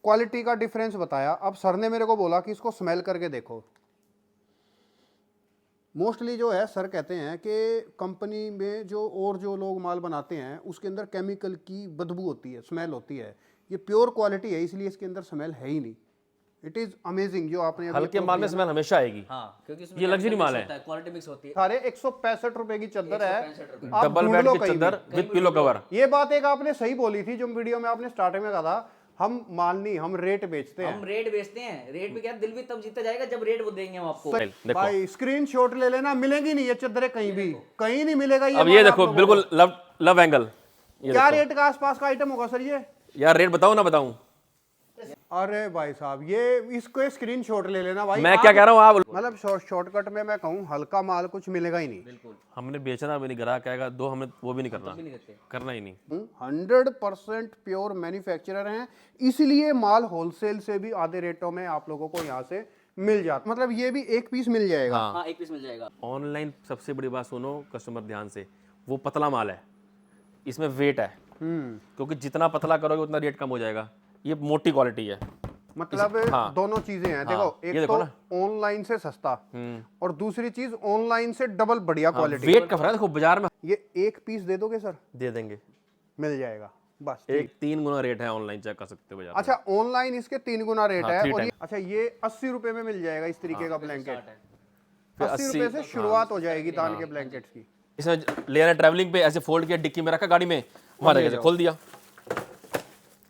Quality का difference बताया। अब सर ने मेरे को बोला कि इसको स्मेल करके देखो। मोस्टली जो है सर कहते हैं कि कंपनी में जो लोग माल बनाते हैं उसके अंदर केमिकल की बदबू होती है, स्मेल होती है। ये प्योर क्वालिटी है इसलिए इसके अंदर स्मेल है ही नहीं। इट इज अमेजिंग जो आपने अभी हल्के माल में स्मेल हमेशा आएगी। हाँ, क्योंकि इसमें ये लग्जरी chemical माल mix है। होता है, क्वालिटी मिक्स होती है। सारे 165 रुपए की चादर है, 165 रुपए। आप डबल ढूंढ बेड लो की कहीं भी। चादर विद पिलो कवर। ये बात एक आपने सही बोली थी जो वीडियो में आपने स्टार्टिंग में कहा था, हम माल नहीं हम रेट बेचते हैं। हम रेट बेचते हैं, रेट पे क्या दिल भी तब जीता जाएगा जब रेट वो देंगे हम आपको। देखो भाई स्क्रीनशॉट ले लेना, मिलेगी नहीं ये चादरें कहीं भी, कहीं नहीं मिलेगा ये अब ये माल देखो आप लोगों बिल्कुल लव एंगल। को। क्या रेट का आसपास का आइटम होगा सर ये? यार रेट बताओ ना बताऊं? अरे भाई साहब ये इसको स्क्रीनशॉट ले लेना भाई। मैं क्या कह रहा हूँ आप मतलब शॉर्टकट में मैं कहूँ हल्का माल कुछ मिलेगा ही नहीं। बिल्कुल हमने बेचना भी नहीं, ग्राहक आएगा दो, हमें वो भी नहीं करना, नहीं करते। करना ही नहीं। 100% प्योर मैन्युफैक्चरर हैं, इसलिए माल होलसेल से भी आधे रेटों में आप लोगों को यहाँ से मिल जाता। मतलब ये भी एक पीस मिल जाएगा। हाँ, एक पीस मिल जाएगा। ऑनलाइन सबसे बड़ी बात सुनो कस्टमर ध्यान से, वो पतला माल है, इसमें वेट है, क्योंकि जितना पतला करोगे उतना रेट कम हो जाएगा। ये मोटी क्वालिटी है। मतलब हाँ। दोनों चीजें हैं। देखो ये एक देखो तो ना। ऑनलाइन से सस्ता और दूसरी चीज ऑनलाइन से डबल बढ़िया क्वालिटी। वेट का फर्क है। देखो बाजार में ये एक पीस दे दोगे सर? दे देंगे, मिल जाएगा बस। एक 3 गुना रेट है, ऑनलाइन चेक कर सकते हो बाजार में। अच्छा ऑनलाइन इसके 3 गुना रेट हाँ, है। 3 और टाइम। अच्छा ये 80 रुपए में मिल जाएगा इस तरीके का ब्लैंकेट। फिर 80 रुपए से शुरुआत हो जाएगी दान के ब्लैंकेट्स की। इसमें ले आना ट्रैवलिंग पे, ऐसे फोल्ड किया, डिक्की में रखा गाड़ी में, हमारे कैसे खोल दिया।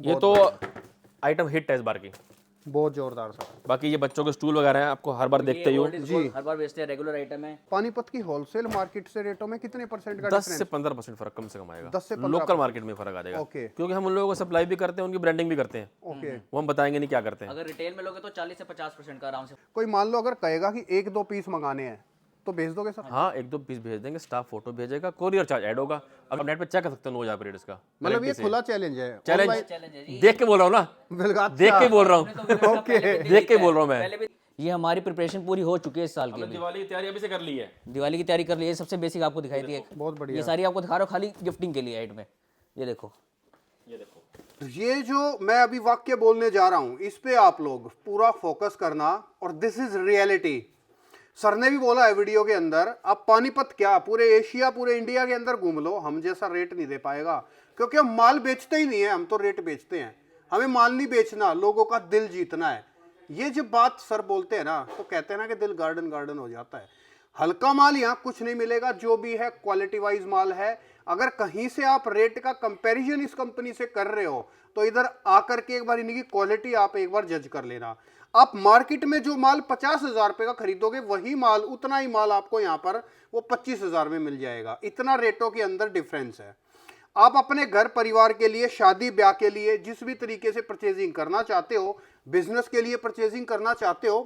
ये तो आइटम हिट है इस बार की। बहुत जोरदार सर। बाकी ये बच्चों के स्टूल वगैरह हैं, आपको हर बार देखते ही हो। हर बार बेचते हैं, रेगुलर आइटम है। पानीपत की होलसेल मार्केट से रेटों में कितने परसेंट का 10 से 15% फर्क कम से कम आएगा। 10 से 15% लोकल मार्केट में फर्क आ जाएगा, ओके। क्योंकि हम उन लोगों को सप्लाई भी करते हैं, उनकी ब्रांडिंग भी करते हैं। ओके। वो हम बताएंगे नहीं क्या करते हैं। अगर रिटेल में लोगे तो 40 से 50% का आराम से। कोई मान लो अगर कहेगा कि 1-2 पीस मंगाने हैं तो भेज दोगे सर? हाँ, 1-2 पीस भेज देंगे, स्टाफ फोटो भेजेगा, कोरियर चार्ज ऐड होगा। अगर नेट पे चेक कर सकते हो 9,000 रेट इसका। मतलब ये खुला चैलेंज है। चैलेंज चैलेंज है जी। देख के बोल रहा हूँ ना, बिल्कुल देख के बोल रहा हूँ, ओके। देख के बोल रहा हूँ मैं। पहले भी ये हमारी प्रिपरेशन पूरी हो चुकी है इस साल की। हमने दिवाली की तैयारी अभी से कर ली है। दिवाली की तैयारी कर ली है, सबसे बेसिक आपको दिखाई दी है। बहुत बढ़िया। ये सारी आपको दिखा रहा हूँ खाली गिफ्टिंग के लिए ऐड में। ये देखो, ये देखो, ये जो मैं अभी वाक्य बोलने जा रहा हूं इस पे आप लोग पूरा फोकस करना। और दिस इज रियलिटी। सर ने भी बोला है वीडियो के अंदर, आप पानीपत क्या पूरे एशिया पूरे इंडिया के अंदर घूम लो, हम जैसा रेट नहीं दे पाएगा, क्योंकि हम माल बेचते ही नहीं है। हम तो रेट बेचते हैं, हमें माल नहीं बेचना, लोगों का दिल जीतना है। ये जब बात सर बोलते हैं ना तो कहते हैं ना कि दिल गार्डन गार्डन हो जाता है। हल्का माल यहाँ कुछ नहीं मिलेगा, जो भी है क्वालिटी वाइज माल है। अगर कहीं से आप रेट का कंपैरिजन इस कंपनी से कर रहे हो तो इधर आकर के एक बार इनकी क्वालिटी आप एक बार जज कर लेना। आप मार्केट में जो माल 50,000 रुपए का खरीदोगे वही माल, उतना ही माल आपको यहाँ पर वो 25,000 में मिल जाएगा। इतना रेटों के अंदर डिफरेंस है। आप अपने घर परिवार के लिए, शादी ब्याह के लिए, जिस भी तरीके से परचेजिंग करना चाहते हो, बिजनेस के लिए परचेजिंग करना चाहते हो,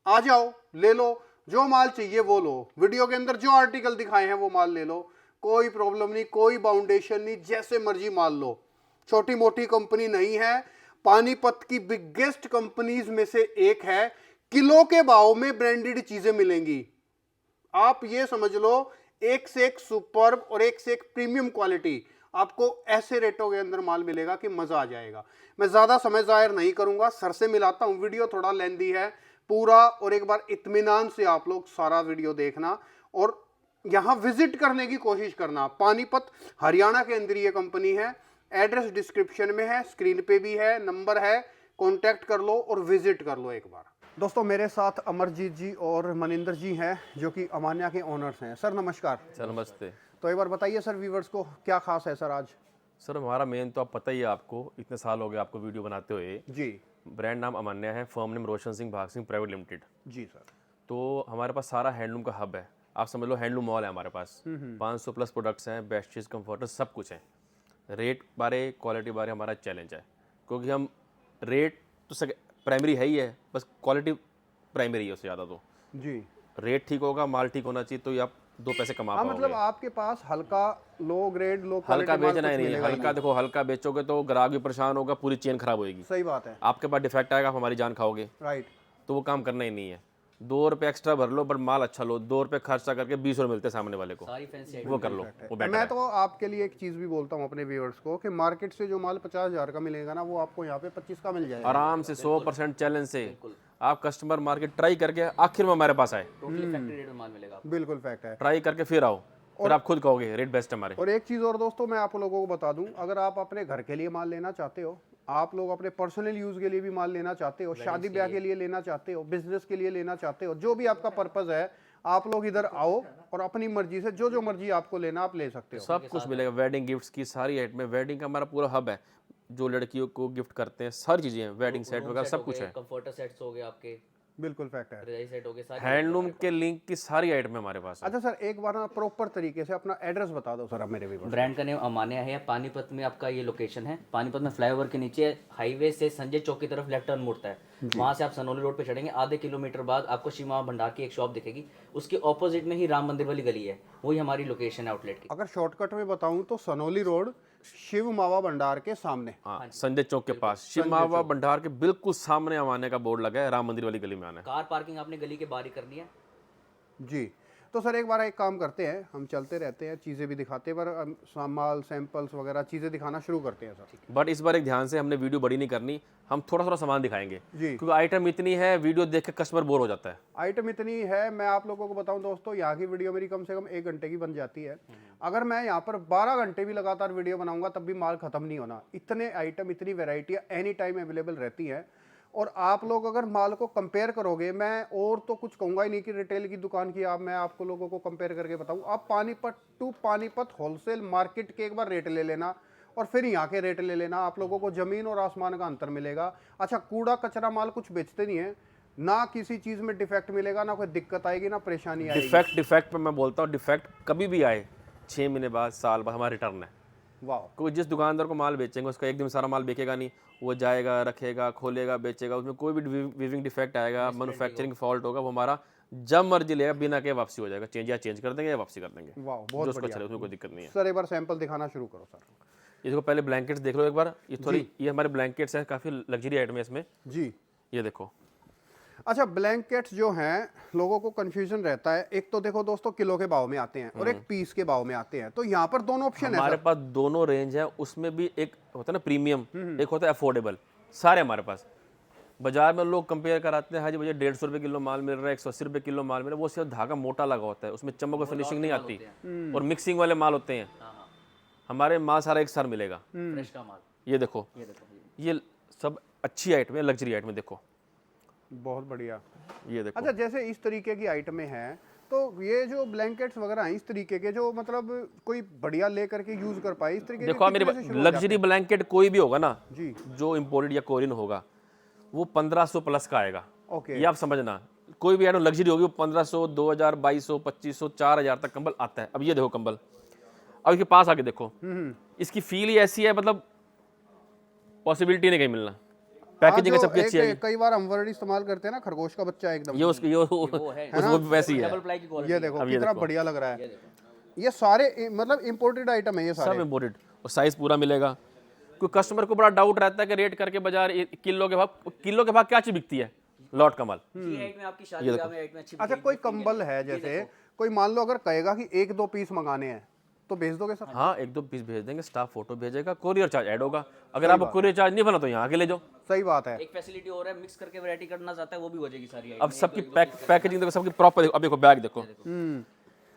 आ जाओ ले लो, जो माल चाहिए वो लो। वीडियो के अंदर जो आर्टिकल दिखाए हैं वो माल ले लो, कोई प्रॉब्लम नहीं, कोई बाउंडेशन नहीं, जैसे मर्जी माल लो। छोटी मोटी कंपनी नहीं है, पानीपत की बिगेस्ट कंपनीज में से एक है। किलो के भाव में ब्रांडेड चीजें मिलेंगी। आप ये समझ लो, एक से एक सुपर्ब और एक से एक प्रीमियम क्वालिटी आपको ऐसे रेटों के अंदर माल मिलेगा कि मजा आ जाएगा। मैं ज्यादा समय जाहिर नहीं करूंगा, सर से मिलाता हूं। वीडियो थोड़ा लेंदी है पूरा, और एक बार इत्मीनान से आप लोग सारा वीडियो देखना और यहां विजिट करने की कोशिश करना। पानीपत हरियाणा के अंदर ये कंपनी है। एड्रेस डिस्क्रिप्शन में है, स्क्रीन पे भी है, नंबर है, कांटेक्ट कर लो और विजिट कर लो एक बार। दोस्तों मेरे साथ अमरजीत जी और मनिंदर जी हैं जो कि अमान्या के ओनर्स हैं। सर नमस्कार। सर नमस्ते। तो एक बार बताइए सर व्यूवर्स को क्या खास है सर आज? सर हमारा मेन तो आप पता ही है आपको, इतने साल हो गए आपको वीडियो बनाते हुए। जी। ब्रांड नाम अमान्या है, फर्म नेम रोशन सिंह भाग सिंह प्राइवेट लिमिटेड। जी सर। तो हमारे पास सारा हैंडलूम का हब है, आप समझ लो हैंडलूम मॉल है हमारे पास। 500 प्लस प्रोडक्ट्स हैं, बेस्ट चीज़, कंफर्टर, सब कुछ है। रेट बारे, क्वालिटी बारे हमारा चैलेंज है, क्योंकि हम रेट तो प्राइमरी है ही है, बस क्वालिटी प्राइमरी है उससे ज़्यादा। तो जी रेट ठीक होगा, माल ठीक होना चाहिए, तो ये आप 2 पैसे कमा हाँ, पाओगे। मतलब आपके पास हल्का लो ग्रेड लो हल्का क्वालिटी बेचना ही नहीं है। हल्का देखो, हल्का बेचोगे तो ग्राहक भी परेशान होगा, पूरी चेन खराब होएगी। सही बात है। आपके पास डिफेक्ट आएगा, आप हमारी जान खाओगे, राइट। तो वो काम करना ही नहीं है। ₹2 एक्स्ट्रा भर लो पर माल अच्छा लो, ₹2 खर्चा करके ₹20 मिलते हैं सामने वाले को, सारी फैंसी वो कर लो, वो बेटर मैं है। तो आपके लिए एक चीज़ भी बोलता हूँ अपने व्यूअर्स को कि मार्केट से जो माल 50,000 का मिलेगा ना वो आपको यहाँ पे 25 का मिल जाएगा। आराम से 100% चैलेंज से आप कस्टमर मार्केट ट्राई करके आखिर में हमारे पास आए, टोटली फैक्ट्री रेट में माल मिलेगा आपको। बिल्कुल फैक्ट है। ट्राई करके फिर आओ, फिर आप खुद कहोगे रेट बेस्ट हमारे। और एक चीज़ और दोस्तों मैं आप लोगों को बता दूं, अगर आप अपने घर के लिए माल लेना चाहते हो, आप लोग अपने पर्सनल यूज़ के लिए भी माल लेना चाहते हो, शादी ब्याह के लिए लेना चाहते हो, बिजनेस के लिए लेना चाहते हो, जो भी आपका पर्पज़ है, आप लोग इधर आओ और अपनी मर्जी से जो मर्जी आपको लेना आप ले सकते हो। सब कुछ मिलेगा, वेडिंग गिफ्ट्स की सारी आइटम में, वेडिंग का हमारा पूरा हब है, जो लड़कियों को गिफ्ट करते हैं सारी चीज़ें हैं, वेडिंग सेट वगैरह सब कुछ है। कंफर्टर सेट्स हो गए आपके, बिल्कुल फैक्ट है। रजाई सेट हो गए, सारी हैंडलूम के लिंक की सारी आइटम हमारे पास है। अच्छा सर, एक बार ना प्रॉपर तरीके से अपना एड्रेस बता दो सर आप मेरे व्यूअर्स। ब्रांड का नेम अमान्या है। पानीपत में आपका ये लोकेशन है। पानीपत में फ्लाईओवर के नीचे हाईवे से संजय चौक की तरफ लेफ्ट टर्न मुड़ता है, वहां से आप सनोली रोड पे चढ़ेंगे, आधे किलोमीटर बाद आपको शिव भंडार की एक शॉप दिखेगी, उसके ऑपोजिट में ही राम मंदिर वाली गली है, वही हमारी लोकेशन है आउटलेट की। अगर शॉर्टकट में बताऊं तो सनोली रोड शिव मावा भंडार के सामने। हाँ, संजय चौक के पास शिव मावा भंडार के बिल्कुल सामने आने का बोर्ड लगा है, राम मंदिर वाली गली में आना है। कार पार्किंग आपने गली के बाहर ही करनी है। जी, तो सर एक बार एक काम करते हैं, हम चलते रहते हैं, चीज़ें भी दिखाते हैं, पर माल सैंपल्स वगैरह चीज़ें दिखाना शुरू करते हैं सर। बट इस बार एक ध्यान से हमने वीडियो बड़ी नहीं करनी, हम थोड़ा थोड़ा सामान दिखाएंगे जी। क्योंकि आइटम इतनी है, वीडियो देख के कस्टमर बोर हो जाता है। आइटम इतनी है, मैं आप लोगों को बताऊं दोस्तों, यहाँ की वीडियो मेरी कम से कम 1 घंटे की बन जाती है। अगर मैं यहाँ पर 12 घंटे भी लगातार वीडियो बनाऊंगा तब भी माल खत्म नहीं होना। इतने आइटम, इतनी वेराइटियाँ एनी टाइम अवेलेबल रहती हैं। और आप लोग अगर माल को कंपेयर करोगे, मैं और तो कुछ कहूँगा ही नहीं कि रिटेल की दुकान की आप, मैं आपको लोगों को कंपेयर करके बताऊँ। आप Panipat to Panipat wholesale market के एक बार रेट ले लेना और फिर यहाँ के रेट ले लेना, आप लोगों को ज़मीन और आसमान का अंतर मिलेगा। अच्छा, कूड़ा कचरा माल कुछ बेचते नहीं है, ना किसी चीज़ में डिफेक्ट मिलेगा, ना कोई दिक्कत आएगी, ना परेशानी आएगी। डिफेक्ट पे मैं बोलता हूँ, डिफेक्ट कभी भी आए 6 महीने बाद, साल बाद हमारा रिटर्न है। वाह, कोई जिस दुकानदार को माल बेचेंगे उसका एक दिन सारा माल बेचेगा नहीं, वो जाएगा, रखेगा, खोलेगा, बेचेगा, उसमें कोई भी वीविंग डिफेक्ट आएगा, मैन्युफैक्चरिंग फॉल्ट होगा, वो हमारा जब मर्जी लेगा बिना के वापसी हो जाएगा, चेंज कर देंगे या वापसी कर देंगे, वाह, जो बहुत उसको बढ़िया। चले उसमें कोई दिक्कत नहीं है। सर एक बार सैंपल दिखाना शुरू करो सर। इसको पहले ब्लैंकेट्स देख लो एक बार, ये हमारे ब्लैंकेट्स हैं, काफ़ी लग्जरी आइटम है इसमें, जी। ये देखो। अच्छा, ब्लैंकेट्स जो हैं, लोगों को कंफ्यूजन रहता है, एक तो देखो दोस्तों किलो के भाव में आते हैं और एक पीस के भाव में आते हैं, तो यहाँ पर दोनों ऑप्शन है हमारे सर। पास दोनों रेंज है, उसमें भी एक होता है ना प्रीमियम, एक होता है अफोर्डेबल, सारे हमारे पास। बाजार में लोग कंपेयर कराते हैं, हाँ जी भैया 150 रुपये किलो माल मिल रहा है, 180 रुपये किलो माल मिल रहा है, वो सिर्फ धागा मोटा लगा होता है, उसमें चमक और फिनिशिंग नहीं आती, और मिक्सिंग वाले माल होते हैं। हमारे माल सारा एक सार मिलेगा। फ्रेश का माल, ये देखो, ये सब अच्छी आइटम है, लग्जरी आइटम है, देखो बहुत बढ़िया। ये देखो। अच्छा, जैसे इस तरीके की आइटमें हैं, तो ये जो ब्लैंकेट्स वगैरह हैं इस तरीके के, जो मतलब कोई बढ़िया ले करके यूज कर पाए, इस तरीके देखो मेरे लग्जरी ब्लैंकेट कोई भी होगा ना जी, जो इम्पोर्टेड या कोरियन होगा, वो 1500 प्लस का आएगा। ओके, ये आप समझना, कोई भी आइटम लग्जरी होगी वो 1500, 2000, 2200, 2500, 4000 तक कंबल आता है। अब ये देखो कंबल, अब इसके पास आके देखो, इसकी फील ही ऐसी है, मतलब पॉसिबिलिटी नहीं कहीं मिलना। पैकेजिंग सबकी अच्छी है। कई बार हम वर्ड इस्तेमाल करते हैं ना, खरगोश का बच्चा एकदम, ये उसकी वो वैसी है। डबल प्लाई की क्वालिटी। ये देखो कितना बढ़िया लग रहा है। ये सारे मतलब इंपोर्टेड आइटम है ये सब सारे। इम्पोर्टेड, और साइज पूरा मिलेगा। क्योंकि कस्टमर को बड़ा डाउट रहता है कि रेट करके बाजार किलो के भाव क्या चीज बिकती है, लॉट का माल। जी हाइट में आपकी शादी ब्याह में हाइट में अच्छी अच्छा, कोई कंबल है, जैसे कोई मान लो अगर कहेगा कि 1-2 पीस मंगाने हैं तो भेज दोगे सर? हाँ, 1-2 पीस भेज देंगे, स्टाफ फोटो भेजेगा, कोरियर चार्ज ऐड होगा। अगर आपको कोरियर चार्ज नहीं बना तो यहाँ के ले जाओ। सही बात है। एक फैसिलिटी और है, मिक्स करके वैरायटी करना चाहता है वो भी हो जाएगी सारी अब सबकी पैकेजिंग देखो, सबकी प्रॉपर देखो। अब देखो बैग देखो,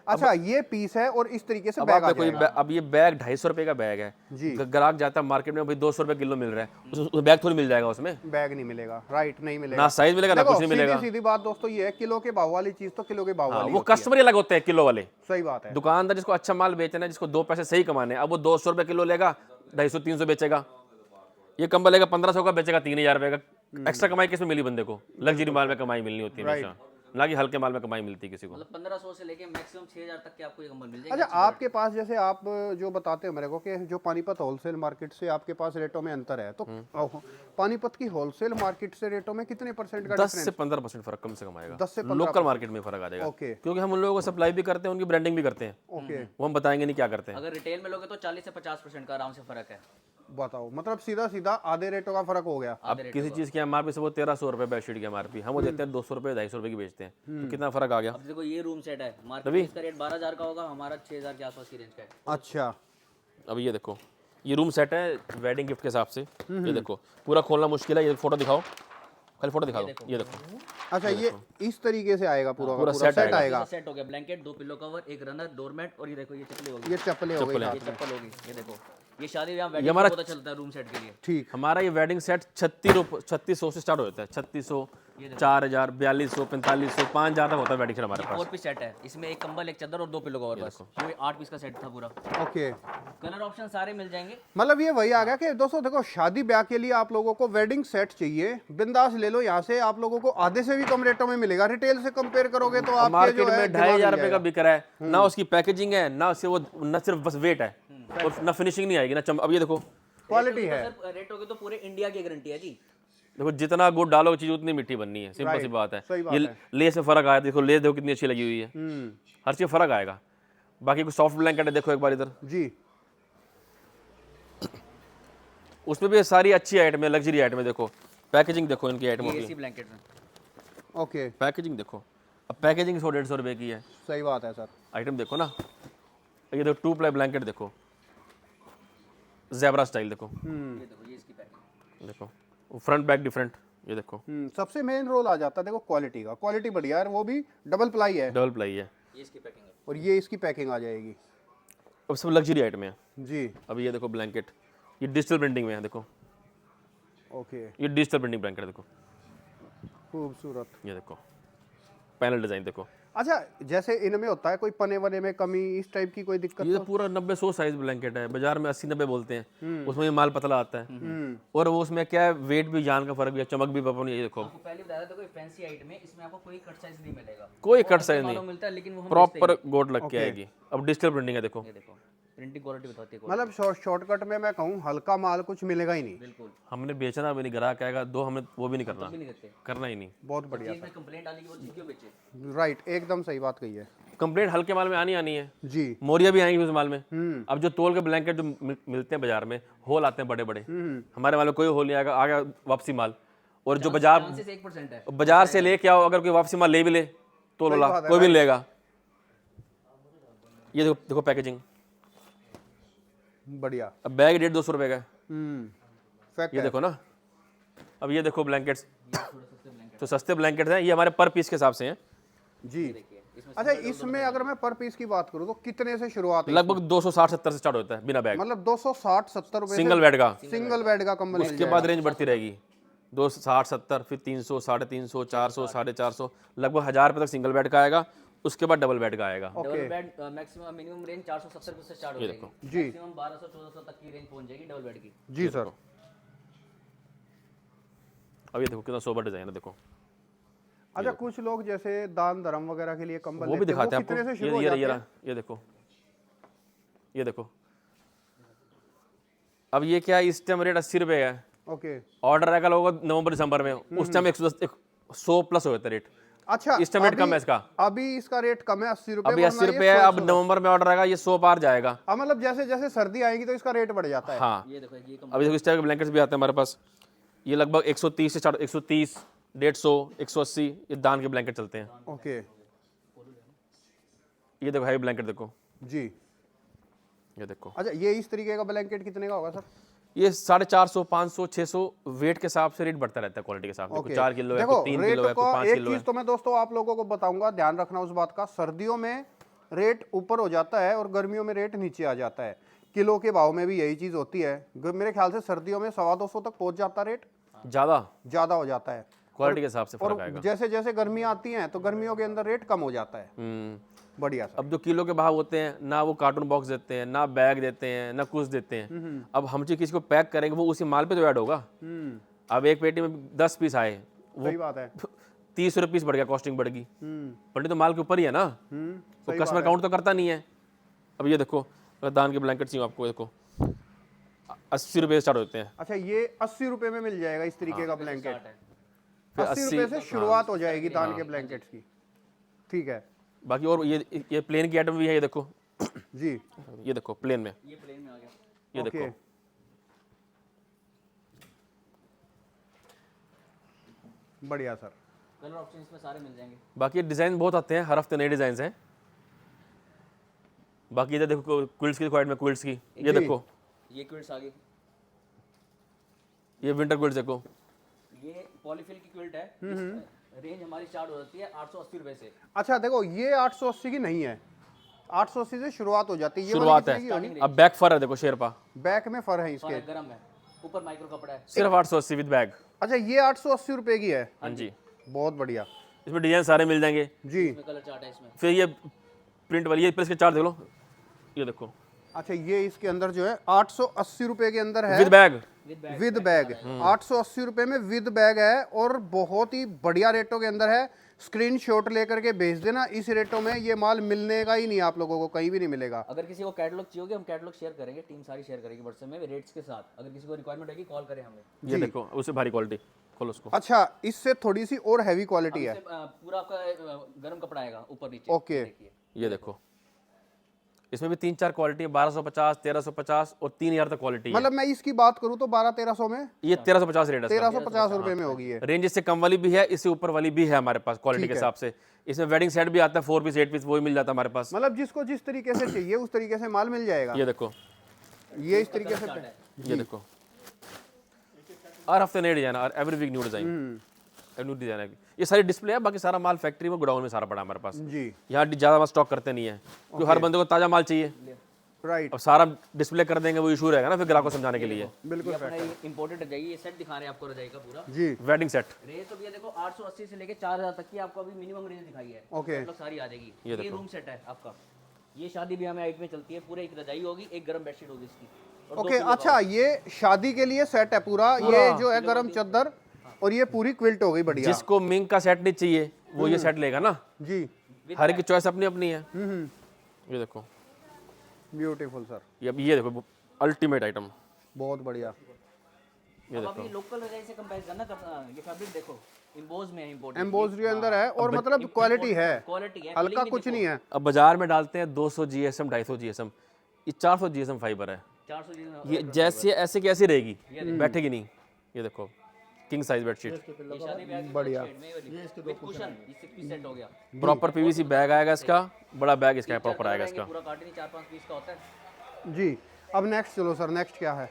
अच्छा, ये पीस है और इस तरीके से अब बैग आप आ देखो जाएगा। अब ये बैग 250 रुपये का बैग है जी। ग्राहक जाता है मार्केट में, भाई 200 रुपये किलो मिल रहा है, उस बैग थोड़ी मिल जाएगा उसमें, बैग नहीं मिलेगा, राइट, नहीं मिलेगा, ना साइज मिलेगा ना देखो, कुछ नहीं मिलेगा। सीधी बात दोस्तों ये है, किलो के भाव वाली चीज तो किलो के भाव वाली वो होती है। कस्टमर ही अलग होते हैं किलो वाले। सही बात है। दुकानदार जिसको अच्छा माल बेचना है, जिसको 2 पैसे सही कमाने हैं, अब वो 200 रुपये किलो लेगा, 250-300 बेचेगा। ये कंबल लेगा 1500 का, बेचेगा 3000 रुपये का। एक्स्ट्रा कमाई किसमें मिली बंदे को? लग्जरी माल में कमाई मिलनी होती है हमेशा, ना कि हल्के माल में कमाई मिलती है किसी को। मतलब 1500 से लेके मैक्सिमम 6000 तक के आपको ये कंबल मिल जाएगा। अच्छा, आपके पास जैसे आप जो बताते हो मेरे को कि जो पानीपत होलसेल मार्केट से आपके पास रेटों में अंतर है, तो पानीपत की होलसेल मार्केट से रेटों में कितने परसेंट का 10 से 15% फर्क कम से कम आएगा। 10 से 15% लोकल मार्केट में फर्क आ जाएगा, ओके, क्योंकि हम उन लोगों को सप्लाई भी करते हैं, उनकी ब्रांडिंग भी करते हैं। ओके, वो हम बताएंगे नहीं क्या करते हैं। अगर रिटेल में लोगे तो 40 से 50% का आराम से फर्क है। बताओ, मतलब सीधा सीधा आधे रेटों का फर्क हो गया। अब किसी चीज़ की एमआरपी से वो 1300 रुपये बेडशीट की एमआरपी, हम वो देते हैं 200 रुपये 250 रुपये की बेचते हैं, तो कितना फर्क आ गया। अब देखो ये रूम सेट है, मार्केट में इसका रेट 12,000 का होगा, हमारा 6,000 के आसपास की रेंज का है। अच्छा, अब ये देखो, ये रूम सेट है वेडिंग गिफ्ट के हिसाब से, ये देखो पूरा खोलना मुश्किल है, ये फोटो दिखाओ, खाली फोटो दिखा दो, ये देखो अच्छा, ये इस तरीके से आएगा पूरा का पूरा पूरा सेट सेट आएगा। सेट हो गया, ब्लैंकेट, 2 पिलो कवर, एक रनर, डोरमेट, और ये देखो ये चप्पलें होगी, ये चप्पलें हो गई ये साथ में। चप्पल होगी, ये देखो, ये शादी ब्याह वेडिंग हमारा- में पता चलता है रूम सेट के लिए। ठीक, हमारा ये वेडिंग सेट 3600 से स्टार्ट होता है, 3600, 4000, 4200, 4500, 5000 तक होता है वेडिंग सेट हमारे पास। 4 पीस सेट है, इसमें एक कंबल, एक चादर और 2 पिलो कवर, बस ये 8 पीस का सेट था पूरा। ओके, कलर ऑप्शन सारे मिल जाएंगे। मतलब ये वही आ गया कि दोस्तों देखो, शादी ब्याह के लिए आप लोगों को वेडिंग सेट चाहिए, बिंदास ले लो यहाँ से, आप लोगों को आधे से भी कम रेटों में मिलेगा। रिटेल से कंपेयर करोगे तो आपके मार्केट जो है में 2500 रुपये का बिक रहा है, ना उसकी पैकेजिंग है, ना उससे वो, ना सिर्फ बस वेट है और ना फिनिशिंग नहीं आएगी ना अब ये देखो, क्वालिटी है। रेटों की तो पूरे इंडिया की गारंटी है जी। देखो जितना गुड़ डालोगे चीज उतनी मीठी बननी है, सिंपल सी बात है। सही बात ये है। लेस में फर्क आया, देखो लेस देखो कितनी अच्छी लगी हुई है, हर चीज फर्क आएगा। बाकी कुछ सॉफ्ट ब्लैंकेट है, देखो एक बार इधर, जी, उसमें भी सारी अच्छी आइटम है, लग्जरी आइटम है। देखो पैकेजिंग देखो इनकी आइटमों एसी की, ब्लैंकेट में ओके, पैकेजिंग देखो, अब पैकेजिंग 100-150 रुपए की है, सही बात है सर। आइटम देखो ना। ये देखो 2 प्लाई ब्लैंकेट देखो, ज़ेब्रा स्टाइल देखो, ये देखो, ये इसकी पैकिंग, देखो फ्रंट बैक डिफरेंट, ये देखो सबसे मेन रोल आ जाता है देखो क्वालिटी का, क्वालिटी बढ़िया है, वो भी डबल प्लाई है, डबल प्लाई है, ये इसकी पैकिंग है। और ये इसकी पैकिंग आ जाएगी। अब सब लग्जरी आइटम है। जी, अब ये देखो ब्लैंकेट, ये डिजिटल प्रिंटिंग में है, देखो ओके, ये डिजिटल प्रिंटिंग ब्लैंकेट देखो, खूबसूरत। ये देखो पैनल डिजाइन देखो। अच्छा, जैसे इनमें होता है कोई पने वने में कमी, इस टाइप की कोई दिक्कत? ये पूरा 90-100 साइज ब्लैंकेट है, बाजार में 80-90 बोलते हैं, उसमें ये माल पतला आता है, और वो उसमें क्या है, वेट भी, जान का फर्क भी है, चमक भी अपन, ये देखो आपको पहले बताया था कोई फैंसी आइटम है, इसमें आपको कोई कट साइज नहीं मिलेगा, कोई कट साइज मालूम नहीं, मिलता है, लेकिन वो हम प्रॉपर गोट लग के आएगी। अब डिजिटल प्रिंटिंग है देखो, ये देखो प्रिंटिंग क्वालिटी बताती है मतलब शॉर्टकट में मैं कहूँ, हल्का माल कुछ मिलेगा ही नहीं। बिल्कुल, हमने बेचना भी नहीं, ग्राहक आएगा दो, हमें वो भी नहीं करना, भी नहीं देते। करना ही नहीं। बहुत बढ़िया, इसमें कंप्लेंट आने की वो चीज क्यों बेचे? राइट, एकदम सही बात कही है। कंप्लेंट हल्के माल में आनी है, जी, मोरिया भी आएंगी उस माल में। अब जो तोल के ब्लैंकेट जो मिलते हैं बाजार में, होल आते हैं बड़े बड़े, हमारे माल में कोई होल नहीं आएगा, आगे वापसी माल। और जो बाजार 1% है। बाजार से लेके आओ, अगर कोई वापसी माल ले भी ले तो ला, कोई भी लेगा। ये देखो देखो पैकेजिंग, बढ़िया। अब बैग 150-200 रुपए का है, फैक्ट ये है। देखो ना। अब ये देखो ब्लैंकेट्स, तो सस्ते ब्लैंकेट्स हैं, ये हमारे पर पीस के हिसाब से हैं, जी, अच्छा, इसमें अगर मैं पर पीस की बात करूँ तो कितने से शुरुआत है? लगभग 260-70 से स्टार्ट होता है बिना बैग, मतलब 260-70 रुपए सिंगल बेड का। सिंगल बेड का कंबल मिल उसके बाद रेंज बढ़ती रहेगी, 260-70, फिर 300, 350, 400, 450, लगभग 1000 रुपये तक सिंगल बेड का आएगा। उसके बाद डबल बेड का आएगा। Double bed maximum minimum range 470 से स्टार्ट हो जाएगी, जी, मैक्सिमम 1200-1400 तक की रेंज पहुंच जाएगी डबल बेड की। जी सर। अब ये देखो कितना सोबर डिजाइन है, देखो अच्छा, कुछ लोग जैसे दान धर्म वगैरह के लिए कंबल वो भी लेते हैं, दिखाते हैं कितने से आपको। शुरू हो ये जाते ये हैं? ये देखो, ये देखो। अब ये क्या है, इस टाइम रेट 80 रुपये है, ओके, ऑर्डर आएगा लोगों को नवंबर-दिसंबर में, उस टाइम 100 प्लस हो जाता है रेट। अच्छा, इस टाइम रेट कम है इसका, अभी इसका रेट कम है 80 रुपए, अभी 80 रुपये है, अब नवंबर में ऑर्डर आएगा ये 100 पार जाएगा। मतलब जैसे जैसे सर्दी आएगी तो इसका रेट बढ़ जाता है। हाँ, ये देखो ये अभी देखो इस टाइप के ब्लैंकेट्स भी आते हैं हमारे पास, ये लगभग 130 से स्टार्ट, 130, 150, 180, ये दान के ब्लैंकेट चलते हैं। ओके, ये देखो हैवी ब्लैंकेट देखो, जी। ये देखो, अच्छा, ये इस तरीके का ब्लैंकेट कितने का होगा सर? ये 450, 500, 600 वेट के हिसाब से रेट बढ़ता रहता है, क्वालिटी के हिसाब से। देखो 4 किलो है, देखो, कोई 3 रेट किलो है, कोई का 5 एक किलो है। चीज तो मैं दोस्तों आप लोगों को बताऊंगा, ध्यान रखना उस बात का, सर्दियों में रेट ऊपर हो जाता है और गर्मियों में रेट नीचे आ जाता है। किलो के भाव में भी यही चीज होती है। मेरे ख्याल से सर्दियों में 250 तक पहुंच जाता रेट, ज्यादा हो जाता है, क्वालिटी के हिसाब से फर्क और आएगा। जैसे जैसे गर्मियां आती हैं तो गर्मियों के अंदर रेट कम हो जाता है। बढ़िया सर। अब जो किलो के भाव होते हैं ना, वो कार्टून बॉक्स देते हैं, ना बैग देते हैं, ना कुछ देते हैं। अब हम जो किसी को पैक करेंगे वो उसी माल पे तो ऐड होगा। अब एक पेटी में 10 पीस आए, वो सही बात है। 30 रुपये पीस बढ़ गया, कॉस्टिंग बढ़ गई, पड़ी तो माल के ऊपर ही है ना, तो कस्टमर काउंट तो करता नहीं है। अब ये देखो दान के ब्लैंकेट चाहिए आपको, देखो 80 रुपये स्टार्ट होते हैं। अच्छा, ये 80 रुपये में मिल जाएगा इस तरीके का ब्लैंकेट, फिर 80 रुपये से शुरुआत हो जाएगी दान के ब्लैंकेट्स की। ठीक है, बाकी और ये प्लेन की आइटम भी है, ये देखो जी, ये देखो प्लेन में, ये प्लेन में आ गया। ये ओके। देखो बढ़िया सर। कलर ऑप्शन इसमें सारे मिल जाएंगे। बाकी डिज़ाइन बहुत आते हैं, हर हफ्ते नए डिज़ाइन हैं। बाकी इधर देखो क्विल्ट्स की रिक्वायर्ड में क्विल्ट्स की, ये जी। देखो ये क्विल्ट्स आ गई। ये विंटर क्विल्ट्स देखो। ये पॉलीफिल की क्विल्ट है। रेंज हमारी स्टार्ट हो जाती है 880 रुपए से। अच्छा देखो ये 880 की नहीं है, 880 से शुरुआत हो जाती है। ये वाली शुरुआत कितने की होगी? है। अब बैक फर है देखो शेरपा, बैक में फर है इसके। और गर्म है, ऊपर माइक्रो कपड़ा है। सिर्फ 880 विद बैग। अच्छा ये 880 रुपए की है। हाँ जी, बहुत बढ़िया इसमें डिजाइन सारे मिल जाएंगे। जी। इसमें कलर चार्ट है इसमें। फिर ये प्रिंट वाली, ये प्रेस के चार्ट देख लो, ये देखो अच्छा ये इसके अंदर जो है 880 रुपए के अंदर है विद बैग। With bag. 880 रुपए में विद बैग है और बहुत ही बढ़िया रेटों के अंदर है। स्क्रीनशॉट लेकर के भेज देना। इस रेटों में ये माल मिलने का ही नहीं, आप लोगों को कहीं भी नहीं मिलेगा। अगर किसी को कैटलॉग चाहिए होगी, हम कैटलॉग शेयर करेंगे, टीम सारी शेयर करेगी व्हाट्सएप में रेट्स के साथ। अगर किसी को रिक्वायरमेंट होगी कॉल करें हमें। ये देखो उससे भारी क्वालिटी, खोलो उसको। अच्छा इससे थोड़ी सी और हैवी क्वालिटी है। इससे, पूरा आपका गर्म कपड़ा आएगा ऊपर नीचे। ओके देखिए ये देखो इसमें भी 3-4 क्वालिटी है, 1250, 1350 और 3000 तक क्वालिटी है। मतलब मैं इसकी बात करूं तो 1200-1300 में, ये 1350 रेट है इसका। 1350 रुपए में होगी ये। रेंज इससे कम वाली भी है, इससे ऊपर वाली भी है हमारे पास क्वालिटी के हिसाब से। इसमें वेडिंग सेट भी आता है, 4 पीस 8 पीस, वो भी मिल जाता है हमारे पास। मतलब जिसको जिस तरीके से चाहिए उस तरीके से माल मिल जाएगा। ये देखो, ये इस तरीके से ये देखो हर हफ्ते नए डिजाइन, और every week new design, new design है। ये सारी डिस्प्ले है, बाकी सारा माल फैक्ट्री में गोडाउन में सारा पड़ा है हमारे पास। जी यहाँ ज़्यादा स्टॉक करते नहीं है, क्योंकि हर बंदे को ताज़ा माल चाहिए। राइट अब सारा डिस्प्ले कर देंगे वो इशू रहेगा ना फिर ग्राहक को समझाने के लिए। बिल्कुल इंपोर्टेड रजाई, ये सेट दिखा रहे हैं आपको रजाई का पूरा। जी। वेडिंग सेट रेंज तो भैया देखो 880 से लेके 4000 तक की आपको अभी मिनिमम रेंज दिखाई है। ओके। मतलब सारी आ जाएगी। ये ये देखो। रूम सेट है आपका। ये शादी ब्याह में आइट में चलती है। पूरे एक रजाई होगी, एक गर्म बेडशीट होगी इसकी। और दो ओके pillow अच्छा ये शादी के लिए सेट है पूरा। ये जो है गरम चादर और ये पूरी क्विल्ट हो गई बढ़िया। जिसको मिंग का सेट नहीं चाहिए वो ये सेट लेगा ना। जी हर एक चॉइस अपनी अपनी है। ये देखो, ब्यूटीफुल सर। ये देखो अल्टीमेट आइटम, बहुत बढ़िया। ये अब देखो ये लोकल रजाई से कंपेयर करना ये फैब्रिक देखो एम्बोज में है, इंपोर्टेड एम्बोज के अंदर है और मतलब क्वालिटी है, क्वालिटी है, हल्का कुछ नहीं है। अब बाजार में डालते हैं 200 GSM 250 GSM, ये 400 GSM फाइबर है। 400 जी ये जैसे ऐसे कैसे रहेगी, बैठेगी नहीं। ये देखो किंग साइज बेडशीट, ये शादी ब्याह की बढ़िया। बेडशीट में ये वाली विद कुशन, ये 6 पीस सेट हो गया। प्रॉपर PVC बैग आएगा इसका, बड़ा बैग इसका प्रॉपर आएगा इसका। पूरा कार्टन ही 4-5 पीस का होता है। जी अब नेक्स्ट चलो सर, नेक्स्ट क्या है?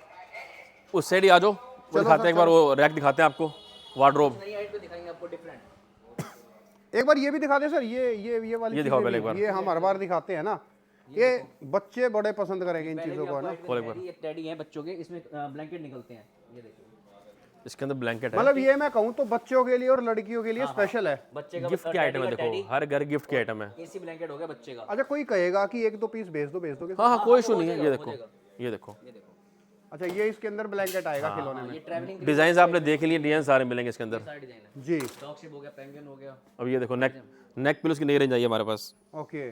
उस साइड ही आ जाओ, वो दिखाते हैं एक बार, वो रैक दिखाते हैं आपको, वार्डरोब। नई हाइट पे दिखाएंगे आपको डिफरेंट। एक बार ये भी दिखा दे सर, ये वाली ये दिखाओ चीजें पहले भी। एक बार। ये हम हर बार दिखाते हैं ना, ये बच्चे बड़े पसंद करेंगे इन चीजों को है ना। ये टेडी है बच्चों के, इसमें ब्लैंकेट निकलते हैं। ये देखिए इसके अंदर ब्लैंकेट है, मतलब ये मैं कहूँ तो बच्चों के लिए और लड़कियों के लिए स्पेशल है। बच्चे का गिफ्ट की आइटम है। देखो हर घर गिफ्ट की आइटम है। एसी ब्लैंकेट हो गया बच्चे का। अच्छा कोई कहेगा कि 1-2 पीस भेज दोगे? हाँ हाँ कोई इशू नहीं है। ये देखो, ये देखो ये देखो अच्छा ये इसके अंदर ब्लैंकेट आएगा खिलौने में। ये ट्रैवलिंग डिजाइन आपने देख लिए, डिजाइन सारे मिलेंगे इसके अंदर। सारा डिजाइन है। जी डॉग शेप हो गया, पेंगुइन हो गया। अब ये देखो नेक पिलोस की नई रेंज आई है हमारे पास, ओके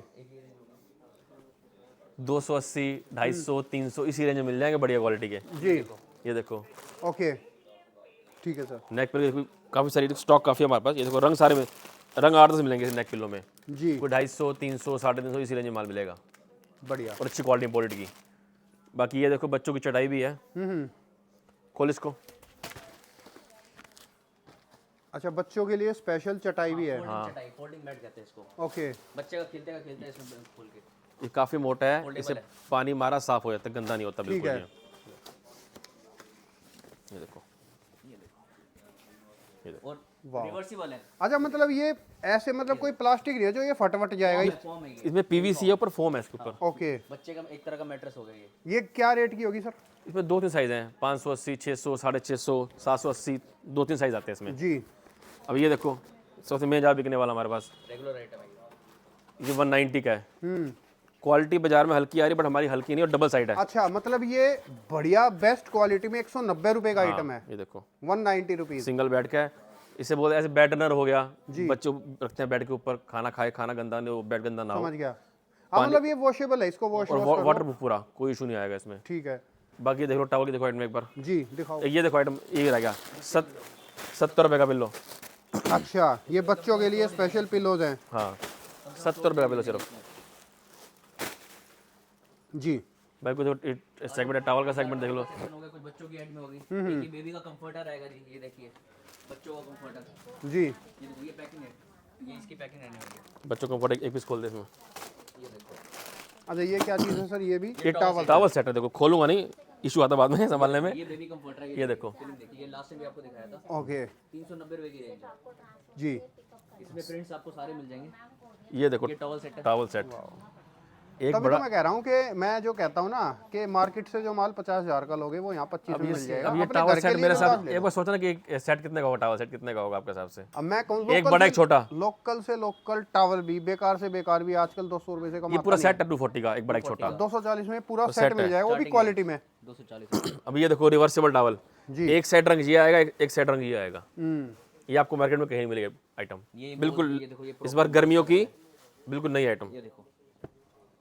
280, 250, 300 इसी रेंज में मिल जाएंगे बढ़िया क्वालिटी के। जी ये देखो ओके ठीक है सर। नेक पिलो काफ़ी सारी स्टॉक काफ़ी है हमारे पास। ये देखो रंग सारे में, रंग 8-10 मिलेंगे इस नेक पिलो में। जी कोई 250, 300, 350 इसी रेंज में माल मिलेगा बढ़िया। और अच्छी क्वालिटी इंपोर्टेड की। बाकी ये देखो बच्चों की चटाई भी है, खोल इसको। अच्छा बच्चों के लिए स्पेशल चटाई भी है। फोल्डिंग चटाई, फोल्डिंग मैट कहते हैं इसको। ओके बच्चे का खेलते है इसमें खोल के। ये काफ़ी मोटा है, इससे पानी मारा साफ हो जाता है, गंदा नहीं होता बिल्कुल है। नहीं। ये देखो, और रिवर्सिबल है। अच्छा मतलब ये ऐसे मतलब कोई प्लास्टिक नहीं है जो ये फट जाएगा? फॉर्म है ये। इसमें PVC है, ऊपर फोम है इसके ऊपर। ओके बच्चे का एक तरह का मैट्रेस हो गया ये। ये क्या रेट की होगी सर? इसमें 2-3 साइज हैं, 580, 600, 650, 780, 2-3 साइज आते हैं इसमें। जी अब ये देखो सबसे मेन ज़्यादा बिकने वाला हमारे पास, रेगुलर आइटम है ये 190 का है। क्वालिटी बाजार में हल्की आ रही है, बट हमारी हल्की नहीं और डबल साइड है। अच्छा मतलब ये बढ़िया बेस्ट क्वालिटी में 190 रुपए का आइटम है। ये देखो 190 रुपीज। सिंगल बेड का है। इसे बोलते हैं ऐसे बेड रनर हो गया, बच्चे रखते हैं बेड के ऊपर, खाना खाए, खाना गंदा नहीं हो, बेड गंदा ना हो। समझ गया। हाँ मतलब ये वॉशेबल है, इसको वॉश और वाटरप्रूफ पूरा, कोई इशू नहीं आएगा इसमें। ठीक है बाकी देख लो टावल की देखो आइटम एक बार, जी दिखाओ। ये देखो आइटम ये रह गया 70 रुपये का बिल्लो। अच्छा ये बच्चों के लिए स्पेशल पिलोज हैं। हाँ 70 रुपये का बिल्लो सिर्फ। जी भाई कुछ सेगमेंट है, टावल का सेगमेंट देख लो। सेक्शन हो गया, कुछ बच्चों की ऐड में होगी। देखिए बेबी का कंफर्टर आएगा जी, ये देखिए बच्चों का कंफर्टर, जी। ये देखो ये पैकिंग है, ये इसकी पैकिंग रहने वाली है। बच्चों को कंफर्ट एक पीस खोल दे इसमें। ये देखो अच्छा ये क्या चीज़ है सर? ये भी ये टावल टावल सेट है, देखो खोलूंगा नहीं, इशू आता बाद में संभालने में। ये बेबी कंफर्टर है। ये देखो फिल्म देखिए, ये लास्ट में भी आपको दिखाया था, ओके 390 रुपए की रेंज है। जी। इसमें प्रिंट्स आपको सारे मिल जाएंगे। ये देखो ये टॉवल सेट है। टावल सेट, एक तभी बड़ा। तो मैं कह रहा हूँ कि मैं जो कहता हूँ ना कि मार्केट से जो माल 50,000 का लोगे वो यहाँ 25 में मिल जाएगा। अब ये अपने टावल घर के सेट लिए मेरे जो साथ बात ले एक लो। बार सोचा ना कि एक सेट कितने का होगा, टावल सेट कितने का होगा आपके हिसाब से? अब मैं कहूँ एक बड़ा एक छोटा, लोकल से लोकल टावल भी बेकार से बेकार भी आजकल 200 रुपए से ये कमाता पूरा नहीं सेट है 240 का, एक बड़ा एक छोटा। है। 240 में पूरा तो सेट सेट मिल है। जाएगा, वो भी क्वालिटी में। 240। अब ये देखो रिवर्सेबल टावल, जी। एक सेट रंग ये आएगा, एक सेट रंग ये आएगा। हम्म, ये आपको मार्केट में कहीं नहीं मिलेगा आइटम, ये बिल्कुल ये देखो, ये इस बार गर्मियों की बिल्कुल नई आइटम। ये देखो,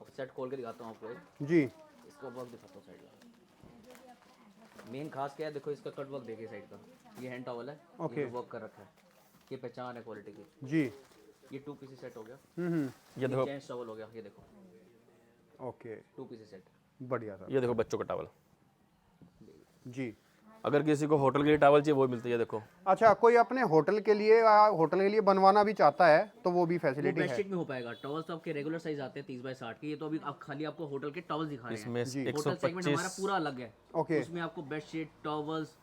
अब सेट खोल के दिखाता हूँ आपको एक। जी। इसका वर्क दिखाता हूँ साइड का। मेन खास क्या है, देखो इसका कट वर्क देखिए साइड का। ये हैंड टॉवल है, ओके। वर्क कर रखा है, ये पहचान है क्वालिटी की। जी। ये 2 पीस सेट हो गया। ये देखो, जेंट्स टॉवल हो गया, ये देखो ओके 2 पीस सेट। बढ़िया सर। ये देखो बच्चों का टावल। जी। अगर किसी को होटल के लिए टावल चाहिए वो मिलती है, देखो। अच्छा कोई अपने होटल के लिए बनवाना भी चाहता है तो वो भी फैसिलिटी है। बेडशीट में हो पाएगा। टॉवल्स तो आपके रेगुलर साइज आते हैं 30 बाय 60 के, ये तो अभी आप खाली आपको होटल के टॉवल्स दिखा रहे हैं। इसमें होटल सेगमेंट हमारा 125 पूरा अलग है। ओके। उसमें आपको बेडशीट, टॉवल्स,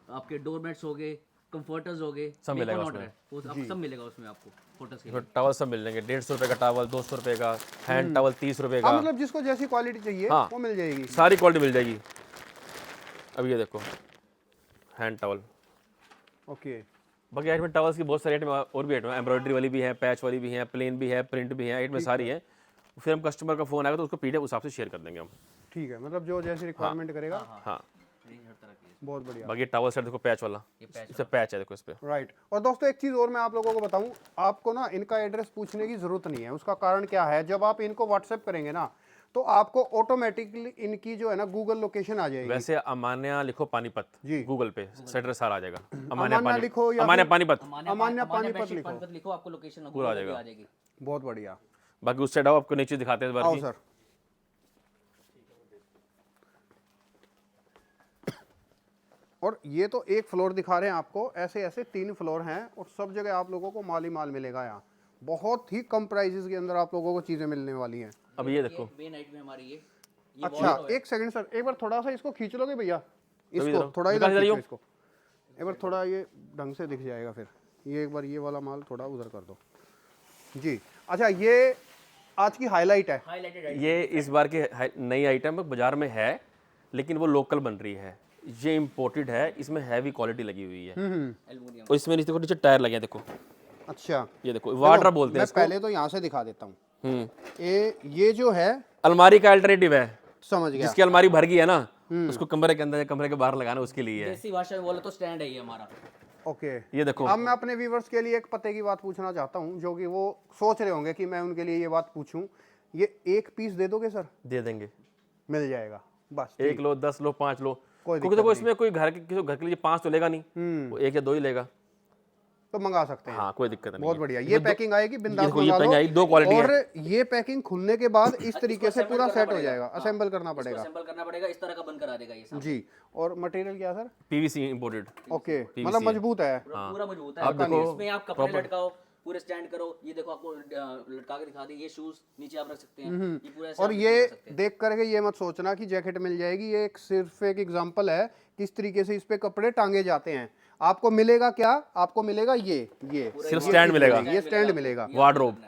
आपके डोरमेट्स हो गए, कंफर्टर्स हो गए, सब मिलेगा Bacon उसमें। order है, वो आपको सब मिलेगा उसमें आपको होटल्स के लिए। टावल सब मिल जाएंगे, 150 रुपए का टावल, 200 रुपए का हैंड टावल, 30 रुपए हाँ का, मतलब जिसको जैसी क्वालिटी चाहिए हाँ। वो मिल जाएगी। सारी क्वालिटी मिल जाएगी। अब ये देखो हैंड टावल, ओके। बाकी आइटम टावल्स की बहुत सारी आइटम और भी आइटम है, एम्ब्रॉयडरी वाली भी है, पैच वाली भी है, प्लेन भी है, प्रिंट भी है, आइटम सारी है। फिर हम कस्टमर का फोन आएगा तो उसको पीडीएफ उस हिसाब से शेयर कर देंगे हम। ठीक है मतलब जो जैसी रिक्वायरमेंट करेगा। हाँ रेंज हर तरह की है। बहुत बढ़िया। बाकी टावल सेट देखो पैच वाला, ये पैच इससे पैच है देखो इस पे। राइट। और दोस्तों एक चीज़ और मैं आप लोगों को बताऊं, आपको ना इनका एड्रेस पूछने की ज़रूरत नहीं है। उसका कारण क्या है, जब आप इनको व्हाट्सएप करेंगे ना तो आपको ऑटोमेटिकली इनकी जो है ना गूगल लोकेशन आ जाएगी। वैसे अमान्या लिखो पानीपत जी। गूगल पे सेट सारा आ जाएगा। अमान्या लिखो या अमान्या फिर- पानीपत, अमान्या पानीपत लिखो। पानीपत लिखो, आपको लोकेशन पूरा आ आ जाएगा। जाएगी। बहुत बढ़िया। बाकी उस साइड आओ, आपको नीचे दिखाते हैं इस बार आओ की। सर। और ये तो एक फ्लोर दिखा रहे हैं आपको, ऐसे ऐसे 3 फ्लोर हैं और सब जगह आप लोगों को माल ही माल मिलेगा यहाँ। बहुत ही कम प्राइसेस के अंदर आप लोगों को चीज़ें मिलने वाली हैं। अब ये देखो, मेन आइटम है हमारी ये अच्छा एक सेकंड सर, एक बार थोड़ा सा इसको खींच लोगे भैया, इसको इधर- थोड़ा निकाल इधर इधर खींचो इसको, एक बार थोड़ा ये ढंग से दिख जाएगा। फिर ये एक बार ये वाला माल थोड़ा उधर कर दो जी। अच्छा ये आज की हाईलाइट है। हाईलाइटेड ये इस बार की नई आइटम बाजार में है लेकिन वो लोकल बन रही है। ये इम्पोर्टेड है, इसमें हैवी क्वालिटी लगी हुई है एल्युमिनियम। और इसमें नीचे देखो, नीचे टायर लगे हैं देखो। अच्छा ये देखो वाटर बोलते हैं मैं इसको। पहले तो यहाँ से दिखा देता हूँ। ये जो है अलमारी का अल्टरनेटिव है, समझ गया। जिसकी अलमारी भर गई है ना उसको कमरे के अंदर या कमरे के बाहर लगाना, उसके लिए है। देसी भाषा में बोले तो स्टैंड है ये हमारा। ओके ये देखो, अब मैं अपने व्यूवर्स के लिए एक पते की बात पूछना चाहता हूँ, जो कि वो सोच रहे होंगे कि मैं उनके लिए ये बात पूछूं। ये एक पीस दे दोगे सर? दे देंगे, मिल जाएगा बस। 1 लो, 10 लो, 5 लो, कोई क्योंकि देखो इसमें कोई घर के लिए 5 तो लेगा नहीं, वो 1 या 2 ही लेगा। तो मंगा सकते हैं। हाँ कोई दिक्कत नहीं बहुत है। बढ़िया। ये पैकिंग आएगी बिंदास देखो, ये मंगा पैकिंग लो। आएगी, 2 क्वालिटी है। और ये पैकिंग खुलने के बाद इस तरीके से पूरा सेट हो जाएगा, असेंबल करना पड़ेगा असेंबल करना पड़ेगा, इस तरह का बनकर आ जाएगा ये सब। जी। और मटेरियल क्या सर? PVC imported. ओके मतलब मजबूत है। पूरा मजबूत है। आप देखो, इसमें आप कपड़े लटकाओ, पूरे स्टैंड करो। ये देखो आपको लटका के दिखा दी, ये शूज नीचे आप रख सकते हैं। ये पूरा ऐसे और आप ये रख सकते हैं। देख करके ये मत सोचना कि जैकेट मिल जाएगी। ये एक सिर्फ एक एग्जांपल है किस तरीके से इस पे कपड़े टांगे जाते हैं। आपको मिलेगा क्या? आपको मिलेगा ये सिर्फ स्टैंड मिलेगा, ये स्टैंड मिलेगा। वार्डरोब।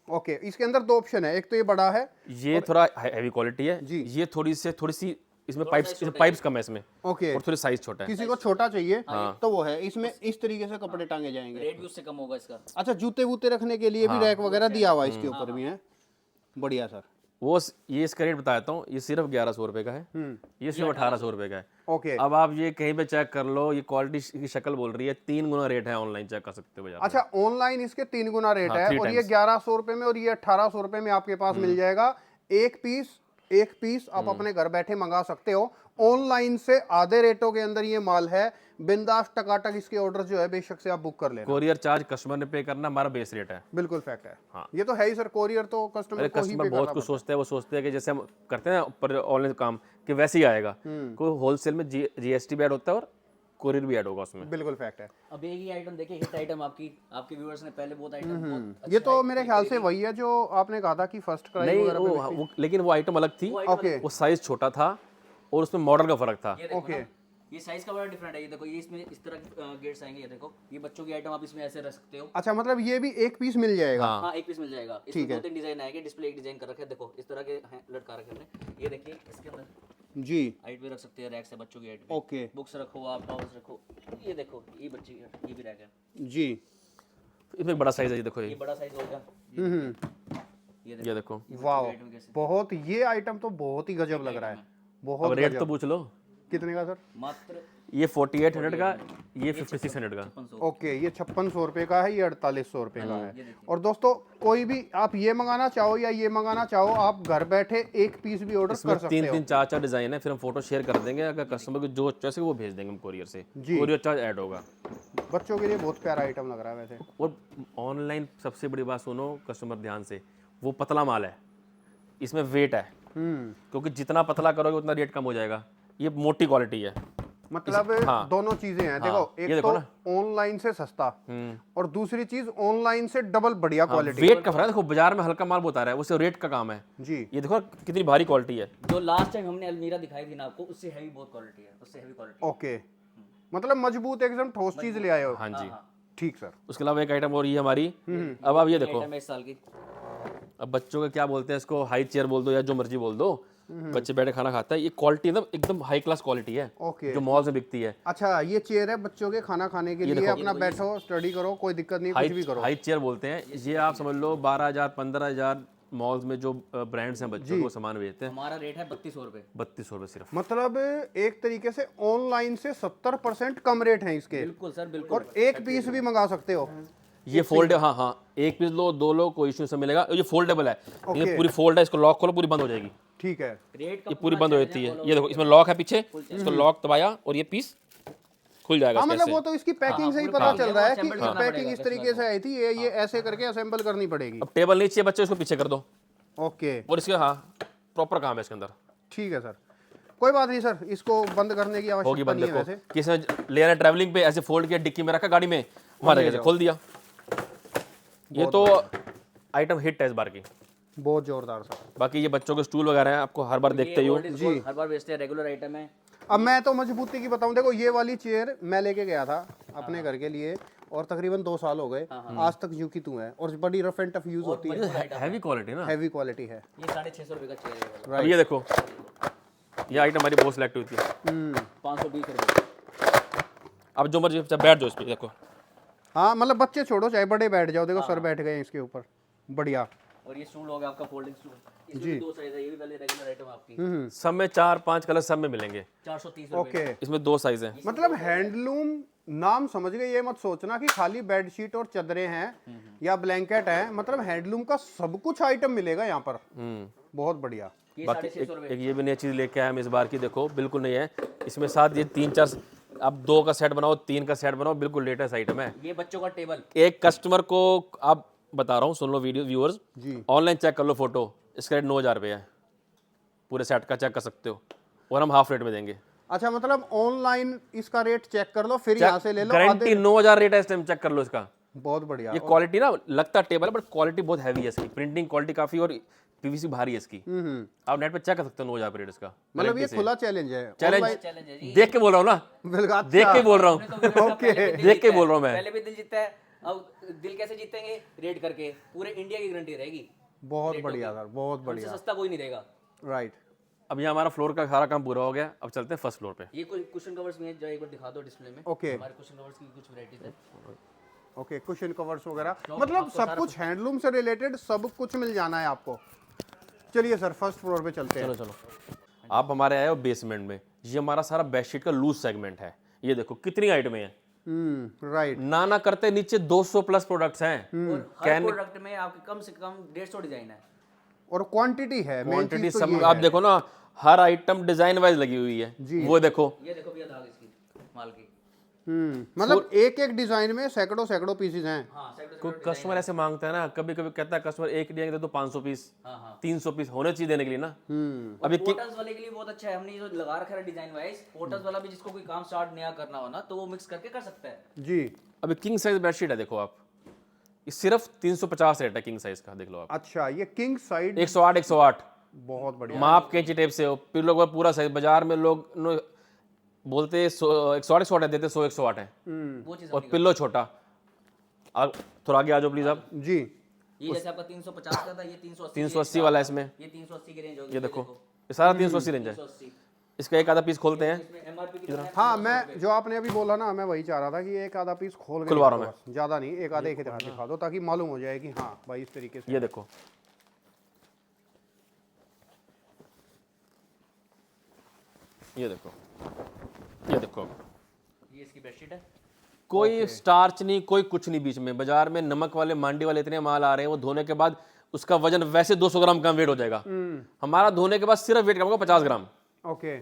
ओके इसके अंदर 2 ऑप्शन है, एक तो ये बड़ा है। ये थोड़ा हैवी क्वालिटी है जी। ये थोड़ी सी इसमें पाइप्स कम है इसमें, ओके और थोड़ी साइज छोटा है। किसी को छोटा चाहिए तो वो है, इसमें इस तरीके से कपड़े टांगे जाएंगे। रेट भी उससे कम होगा इसका। अच्छा जूते वूते रखने के लिए भी रैक वगैरह दिया हुआ है इसके ऊपर भी है। बढ़िया सर। ये इसका रेट बताता हूँ, ये सिर्फ 1100 रुपए का है, ये सिर्फ 1800 रुपए का है। ओके अब आप ये कहीं पे चेक कर लो, ये क्वालिटी की शक्ल बोल रही है, 3 गुना रेट है, ऑनलाइन चेक कर सकते हो बाजार में। अच्छा ऑनलाइन इसके 3 गुना रेट हाँ, है 3 और ये 1100 रुपए में और ये 1800 रुपए में आपके पास मिल जाएगा। एक पीस आप अपने घर बैठे मंगा सकते हो। ऑनलाइन से आधे रेटों के अंदर ये माल है। बिंदास टकाटक इसके ऑर्डर जो है बेशक से आप बुक कर लेना। कोरियर चार्ज कस्टमर ने पे करना, हमारा बेस रेट है। बिल्कुल फैक्ट है। हाँ। ये तो है ही सर, कोरियर तो कस्टमर अरे को ही कस्टमर पे बहुत करना कुछ सोचते हैं, वो सोचते हैं कि जैसे हम करते हैं ऊपर ऑनलाइन काम कि वैसे ही आएगा। कोई होलसेल में जीएसटी भी ऐड होता है और कोरियर भी ऐड होगा उसमें। बिल्कुल फैक्ट है। अब एक ही आइटम देखिए, हिट आइटम आपके व्यूअर्स ने पहले बहुत आइटम बहुत ये तो मेरे ख्याल से वही है जो आपने कहा था कि फर्स्ट क्राई नहीं वगैरह पे वो लेकिन वो आइटम अलग थी, ओके वो साइज छोटा था और उसमें मॉडल का फर्क था। ये देखो ओके। ना, ये साइज का बड़ा डिफरेंट है। ये देखो, ये इसमें इस तरह गेट्स आएंगे। ये देखो, ये बच्चों की आइटम आप इसमें ऐसे रख सकते हो। अच्छा, मतलब ये भी एक पीस मिल जाएगा। हाँ। हाँ, एक पीस मिल जाएगा। इसमें दो तीन डिजाइन आएंगे, डिस्प्ले एक डिजाइन कर रखे हैं। देखो इस तरह के हैं, लटका रखे हमने। ये देखिए, इसके अंदर जी हाइट भी रख सकते हैं, रैक से बच्चों की हाइट पे। ओके बुक्स रखो, आप टॉवल्स रखो। ये देखो, ये बच्चे की ये भी रैक है। जी। इसमें बड़ा साइज है, ये देखो ये ये बड़ा साइज होगा। ये देखो। वाह, बहुत ये आइटम तो बहुत ही गजब लग रहा है, अब बहुत रेट गजब। तो पूछ लो। कितने का सर? मात्र ये 4800 का, ये 5600 का। 500। ओके, ये 5600 रुपये का है, ये 4800 रुपये का है। और दोस्तों कोई भी आप ये मंगाना चाहो या ये मंगाना चाहो, आप घर बैठे एक पीस भी ऑर्डर इसमें कर सकते हो। 3 4 डिजाइन है, फिर हम फोटो शेयर कर देंगे। अगर कस्टमर को जो चॉइस है वो भेज देंगे हम कोरियर से, कोरियर चार्ज ऐड होगा। बच्चों के लिए बहुत प्यारा आइटम लग रहा है वैसे। और ऑनलाइन सबसे बड़ी बात सुनो कस्टमर ध्यान से, वो पतला माल है, इसमें वेट है, क्योंकि जितना पतला करोगे उतना रेट कम हो जाएगा। ये मोटी क्वालिटी है। मतलब हाँ। दोनों चीजें हैं। देखो, ये एक देखो तो ऑनलाइन से सस्ता और दूसरी चीज ऑनलाइन से डबल बढ़िया क्वालिटी। वेट का फर्क है। देखो बाजार में हल्का माल बता रहा है, उससे रेट का काम है। जी। ये देखो कितनी भारी क्वालिटी है। जो लास्ट टाइम हमने अलमीरा दिखाई थी ना आपको, उससे हैवी बहुत क्वालिटी है, उससे हैवी क्वालिटी। ओके, मतलब मजबूत एकदम ठोस चीज ले आए हो। हाँ जी। ठीक सर। उसके अलावा एक आइटम और ये हमारी, अब आप ये देखो, आइटम है इस साल की। अब बच्चों का क्या बोलते हैं इसको, हाई चेयर बोल दो या जो मर्जी बोल दो, बच्चे बैठे खाना खाता है। ये क्वालिटी एकदम हाई क्लास क्वालिटी है, ओके। जो मॉल से बिकती है। अच्छा, ये चेयर है बच्चों के खाना खाने के लिए, अपना बैठो स्टडी करो, कोई दिक्कत नहीं, कुछ भी करो। हाई चेयर बोलते हैं ये। आप समझ लो 12,000 15,000 मॉल्स में जो ब्रांड्स हैं बच्चों को सामान बेचते हैं, हमारा रेट है 3200 रुपये। 3200 रुपये सिर्फ। मतलब एक तरीके से ऑनलाइन से 70% कम रेट है इसके। बिल्कुल सर, बिल्कुल। और एक पीस भी मंगा सकते हो। ये फोल्ड, हाँ हाँ, एक पीस लो, दो लो, कोई इश्यू से मिलेगा। ये फोल्डेबल है, ये पूरी फोल्ड है, इसको लॉक खोलो पूरी बंद हो जाएगी। ठीक है। रेट ये पूरी बंद हो जाती है। ये देखो इसमें लॉक है पीछे, इसको लॉक दबाया और ये पीस खुल जाएगा। हाँ, मतलब वो तो इसकी पैकिंग से ही पता चल रहा है कि assemble करना पैकिंग इस तरीके से आई थी, ये ऐसे करके असेंबल करनी पड़ेगी। अब टेबल नीचे बच्चे इसको पीछे कर दो ओके, और इसके, हाँ, प्रॉपर काम है इसके अंदर। ठीक है सर, कोई बात नहीं सर, इसको बंद करने की होगी आवश्यकता बंद। नहीं है देखो वैसे। किसी ने ले आना ट्रैवलिंग पे, ऐसे फोल्ड किया, डिक्की में रखा गाड़ी में, हमारे कैसे खोल दिया। ये तो आइटम हिट है इस बार की। बहुत जोरदार सर। बाकी ये बच्चों के स्टूल वगैरह हैं, आपको हर बार देखते ही हो। जी, हर बार बेचते हैं, रेगुलर आइटम है। अब मैं तो मजबूती की बताऊं, देखो ये वाली चेयर मैं लेके गया था अपने घर के लिए और तकरीबन 2 साल हो गए, आज तक यूं की तूं है और बड़ी रफ एंड टफ यूज होती है, हैवी क्वालिटी ना, हैवी क्वालिटी है। ये 650 रुपये का चेयर है। अब ये देखो, ये आइटम हमारी बहुत सिलेक्ट हुई थी। 520 रुपये। अब जो मर्जी बैठ जाओ इस पे, देखो हाँ, मतलब बच्चे छोड़ो चाहे बड़े बैठ जाओ, देखो सर बैठ गए हैं इसके ऊपर, बढ़िया। और ये स्टूल हो गया आपका फोल्डिंग स्टूल, इसमें भी 2 साइज है। ये भी पहले रेगुलर आइटम आपकी। सब में 4-5 कलर सब में मिलेंगे। 430 ओके, इसमें 2 साइज हैं। मतलब हैंडलूम नाम समझ गए, ये मत सोचना कि खाली बेडशीट और चादरें हैं या ब्लैंकेट हैं, मतलब हैंडलूम का सब कुछ आइटम मिलेगा यहाँ पर। बहुत बढ़िया। ये बाकी 650 रुपये। एक ये भी नई चीज़ लेके आया हम इस बार की, देखो बिल्कुल नहीं है इसमें साथ ये 3-4, आप 2 का सेट बनाओ, 3 का सेट बनाओ, बिल्कुल लेटेस्ट आइटम है। ये बच्चों का टेबल। एक कस्टमर को आप बता रहा हूँ, सुन लो वीडियो व्यूअर्स, जी। ऑनलाइन चेक कर लो फोटो, इसका रेट 9,000 रुपये है, पूरे सेट का चेक कर सकते हो और हम हाफ रेट में देंगे। अच्छा, मतलब ऑनलाइन इसका रेट चेक कर लो, फिर यहाँ से ले लो। गारंटी 9,000 रेट है इस टाइम, चेक कर लो इसका। बहुत बढ़िया। ये क्वालिटी ना लगता टेबल है, बट क्वालिटी बहुत हैवी है इसकी, प्रिंटिंग क्वालिटी काफी, और पीवीसी भारी है इसकी। आप नेट पे चेक कर सकते हो 9,000 रेट इसका। मतलब ये खुला चैलेंज है। चैलेंज चैलेंज है जी। देख के बोल रहा हूँ ना, बिल्कुल, देख के बोल रहा हूँ, ओके, देख के बोल रहा हूँ मैं। पहले भी दिल जीतता है, अब दिल कैसे जीतेंगे? रेट करके। पूरे इंडिया की गारंटी रहेगी। बहुत बढ़िया सर, बहुत हमसे बढ़िया। सस्ता कोई नहीं देगा। राइट। अब ये हमारा फ्लोर का सारा काम पूरा हो गया, अब चलते हैं फर्स्ट फ्लोर पे। ये कोई कुशन कवर्स में जो एक बार दिखा दो डिस्प्ले में। ओके। हमारे कुशन कवर्स की कुछ वैरायटीज है। ओके, कुशन कवर्स वगैरह, मतलब सब कुछ हैंडलूम से रिलेटेड सब कुछ मिल जाना है आपको। चलिए सर, फर्स्ट फ्लोर पे चलते हैं। चलो आप हमारे आए हो बेसमेंट में। ये हमारा सारा बेडशीट का लूज सेगमेंट है। ये देखो कितनी आइटमें हैं, राइट। ना करते नीचे 200 प्लस प्रोडक्ट्स हैं। और हर प्रोडक्ट में आपके कम से कम 150 डिजाइन है। और क्वांटिटी है, मेन क्वांटिटी चीज तो सब ये आप है। देखो ना, हर आइटम डिजाइन वाइज लगी हुई है। वो देखो, ये देखो भैया दाग इसकी माल की। मतलब एक एक डिजाइन में सैकड़ों सैकड़ों पीसेस हैं। हाँ सेट कोई कस्टमर ऐसे मांगता है ना, कभी कभी कहता है कस्टमर एक डिजाइन दे दो 500 पीस, 300 पीस होने चाहिए देने के लिए ना। अभी पोर्टल्स वाले के लिए बहुत अच्छा है, हमने ये जो लगा रखा है डिजाइन वाइज, पोर्टल्स वाला भी जिसको कोई काम स्टार्ट नया करना हो ना तो वो मिक्स करके कर सकता है। जी अभी किंग साइज बेडशीट है, देखो आप, ये सिर्फ 350 रेट है किंग साइज का, देख लो आप। अच्छा, ये किंग साइड 108 बहुत बढ़िया। माप कैंची टेप से हो, पिल्लो का पूरा साइज। बाजार में लोग बोलते 108 देते, 108 है वो चीज और पिल्लो छोटा। थोड़ा आगे आ जाओ प्लीज आप। जी ये जैसे आपका 350 का था, ये 380 380 वाला है इसमें, ये 380 की रेंज होगी। ये देखो ये सारा 380 रेंज है। 380 इसका एक आधा पीस खोलते हैं, इसमें एमआरपी कितना है? हाँ, मैं जो आपने अभी बोला ना, मैं वही चाह रहा था कि एक आधा पीस खोल के खुलवा रहा दिखा दो बस, ज्यादा नहीं, एक आधे एक दिखा दो ताकि मालूम हो जाए कि हाँ भाई इस तरीके से। ये देखो ये देखो ये देखो, ये इसकी बेडशीट है। कोई स्टार्च नहीं, कोई कुछ नहीं बीच में। बाजार में नमक वाले मांडी वाले इतने माल आ रहे हैं, वो धोने के बाद उसका वजन वैसे 200 ग्राम कम वेट हो जाएगा, हमारा धोने के बाद सिर्फ वेट कम होगा 50 ग्राम। ओके,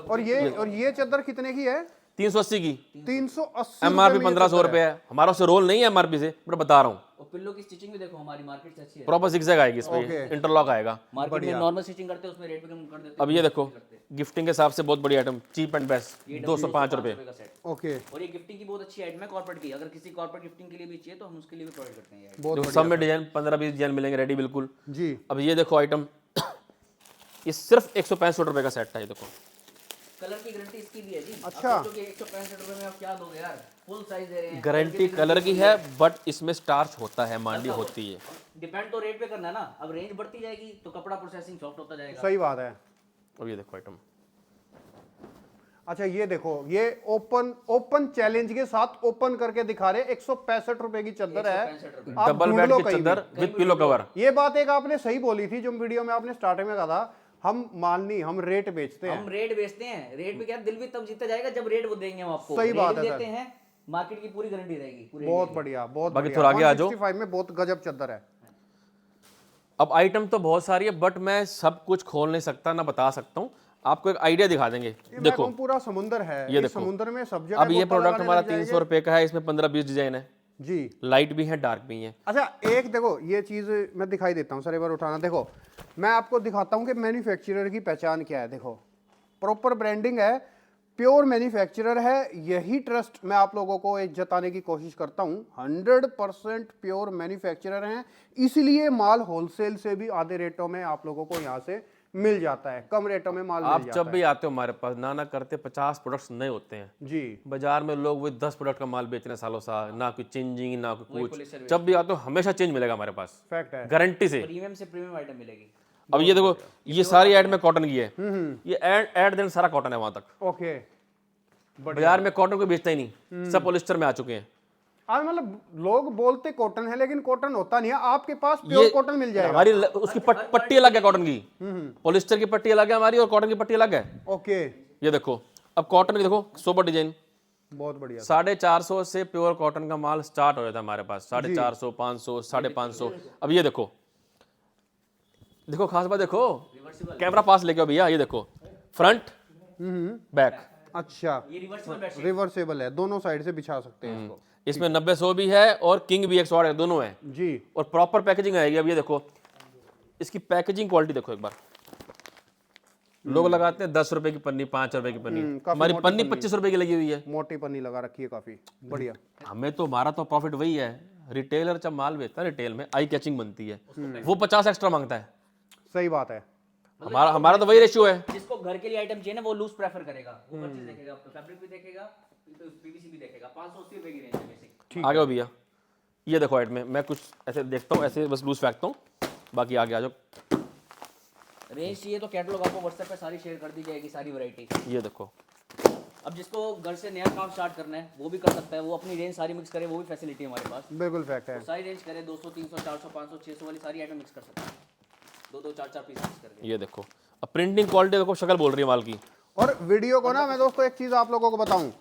और ये चादर कितने की है? 380 की, 380 एमआरपी 1500 रुपए है। हमारा उससे रोल नहीं है एमआरपी से, मैं बता रहा हूँ। और पिल्लो की स्टिचिंग भी देखो हमारी मार्केट से अच्छी है। प्रॉपर जिगजैग आएगी इसमें, इंटरलॉक आएगा। मार्केट में नॉर्मल स्टिचिंग करते हैं उसमें रेट भी कम कर देते हैं। अब ये देखो गिफ्टिंग के हिसाब से बहुत बड़ी आइटम, चीप एंड बेस्ट, 205 रुपए। का सेट। ओके, और ये गिफ्टिंग की बहुत अच्छी आइटम है कॉर्पोरेट की, अगर किसी कॉर्पोरेट गिफ्टिंग के लिए भी चाहिए तो हम उसके लिए भी प्रोवाइड करते हैं ये item। बहुत देखो सब में डिजाइन 15-20 डिजाइन मिलेंगे रेडी बिल्कुल। जी। अब ये देखो आइटम, ये सिर्फ 165 रुपए का सेट है। ये देखो कलर की गारंटी इसकी भी है जी। अच्छा। आप सोचोगे 165 रुपए में आप क्या दोगे यार, फुल साइज दे रहे हैं। गारंटी कलर की है, बट इसमें स्टार्च होता है, मांडी होती है। डिपेंड तो रेट पे करना है ना, अब रेंज बढ़ती जाएगी तो कपड़ा प्रोसेसिंग सॉफ्ट होता जाएगा। सही बात है। अब ये देखो आइटम, अच्छा ये देखो, ये ओपन चैलेंज के साथ ओपन करके दिखा रहे, 165 रुपए की चादर है। 165 रुपए। आप डबल ढूंढ बेड लो की कहीं चादर भी। With pillow cover. ये बात एक आपने सही बोली थी जो वीडियो में आपने स्टार्टिंग में कहा था, हम माल नहीं, हम रेट बेचते हैं। हम रेट बेचते हैं, रेट पे क्या दिल भी तब जीता जाएगा जब रेट वो देंगे हम आपको। सही बात रेट है देते सर। हैं, मार्केट की पूरी गारंटी रहेगी पूरे बहुत बढ़िया, बहुत बाकी बढ़िया। थोड़ा आगे आ जाओ। 165 में बहुत गजब चादर है। अब आइटम तो बहुत सारी है, बट मैं सब कुछ खोल नहीं सकता ना बता सकता हूँ। आपको एक आइडिया दिखा देंगे। ये मैं देखो कहूं पूरा समुंदर है, ये इस देखो। समुंदर में सब जगह अब ये गोता प्रोडक्ट लगाने हमारा लग जाएंगे। 300 रुपए का है, इसमें 15-20 डिजाइन है, जी। लाइट भी है डार्क भी है। अच्छा एक देखो, ये चीज मैं दिखाई देता हूँ सर, एक बार उठाना। देखो मैं आपको दिखाता हूँ कि मैन्युफैक्चरर की पहचान क्या है। देखो प्रॉपर ब्रांडिंग है, प्योर मैन्युफैक्चरर है। यही ट्रस्ट मैं आप लोगों को एक जताने की कोशिश करता हूँ। 100% प्योर मैन्युफैक्चरर हैं, इसलिए माल होलसेल से भी आधे रेटों में आप लोगों को यहाँ से मिल जाता है, कम रेटों में माल आप मिल जाता जब भी आते हो हमारे पास, ना करते 50 प्रोडक्ट्स नए होते हैं। है। जी बाजार में लोग वो 10 प्रोडक्ट का माल बेच रहे हैं सालों साल, ना कोई चेंजिंग ना कोई कुछ। जब भी आते हो हमेशा चेंज मिलेगा हमारे पास, फैक्ट है। गारंटी से। प्रीमियम से प्रीमियम आइटम मिलेगी। अब ये देखो, ये सारी ऐड में कॉटन की है, ये ऐड देन सारा कॉटन है वहां तक। ओके, बाजार में कॉटन को बेचता ही नहीं, सब पॉलिस्टर में आ चुके हैं। आज मतलब लोग बोलते कॉटन है लेकिन कॉटन होता नहीं है। आपके पास प्योर कॉटन मिल जाएगा। हमारी उसकी पट्टी अलग है कॉटन की, पॉलिस्टर की पट्टी अलग है हमारी और कॉटन की पट्टी अलग है। ओके, ये देखो अब कॉटन की देखो सोबर डिजाइन, बहुत बढ़िया। 450 से प्योर कॉटन का माल स्टार्ट हो जाता है हमारे पास, 450, 500, 550। अब ये देखो, देखो खास बात देखो, कैमरा पास लेके आओ भैया। ये देखो फ्रंट बैक, अच्छा ये रिवर्सिबल बेडशीट। रिवर्सेबल है, दोनों साइड से बिछा सकते हैं इसको। इसमें 90-100 भी है और किंग भी 108 है, दोनों है। जी। और प्रॉपर पैकेजिंग आएगी। अब ये देखो इसकी पैकेजिंग क्वालिटी देखो एक बार। लोग लगाते हैं 10 रुपए की पन्नी, 5 रुपए की पन्नी, काफी हमारी मोटी पन्नी 25 रुपए की लगी हुई है। मोटी पन्नी लगा रखी है, काफी बढ़िया। हमें तो हमारा तो प्रॉफिट वही है। रिटेलर जब माल बेचता है रिटेल में आई कैचिंग बनती है, वो 50 एक्स्ट्रा मांगता है। सही बात है। हमारा तो वही रेशियो है। जिसको घर के लिए आइटम चाहिए ना वो लूज प्रेफर करेगा, वो परचेज देखेगा, फैब्रिक भी देखेगा, पीवीसी भी देखेगा। 580 रुपए की रेंज है बेसिक। आगे हो भैया, ये देखो ऐड में मैं कुछ ऐसे देखता हूँ, ऐसे बस लूज फेंकता हूँ, बाकी आगे आ जाओ। रेंज चाहिए तो कैटलॉग आपको व्हाट्सएप पे सारी शेयर कर दी जाएगी, सारी वैरायटी। ये देखो अब जिसको घर से नया काम स्टार्ट करना है वो भी कर सकता है, वो अपनी रेंज सारी मिक्स करे, वो भी फैसिलिटी है हमारे पास। बिल्कुल फैक्ट है। तो सारी रेंज करे, 200, 300, 400, 500, 600 वाली सारी आइटम मिक्स कर सकते हैं, 2-2, 4-4 पीस मिक्स करके। ये देखो, अब प्रिंटिंग क्वालिटी देखो, शक्ल बोल रही है माल की। और वीडियो को ना मैं दोस्तों एक चीज आप लोगों को बताऊं,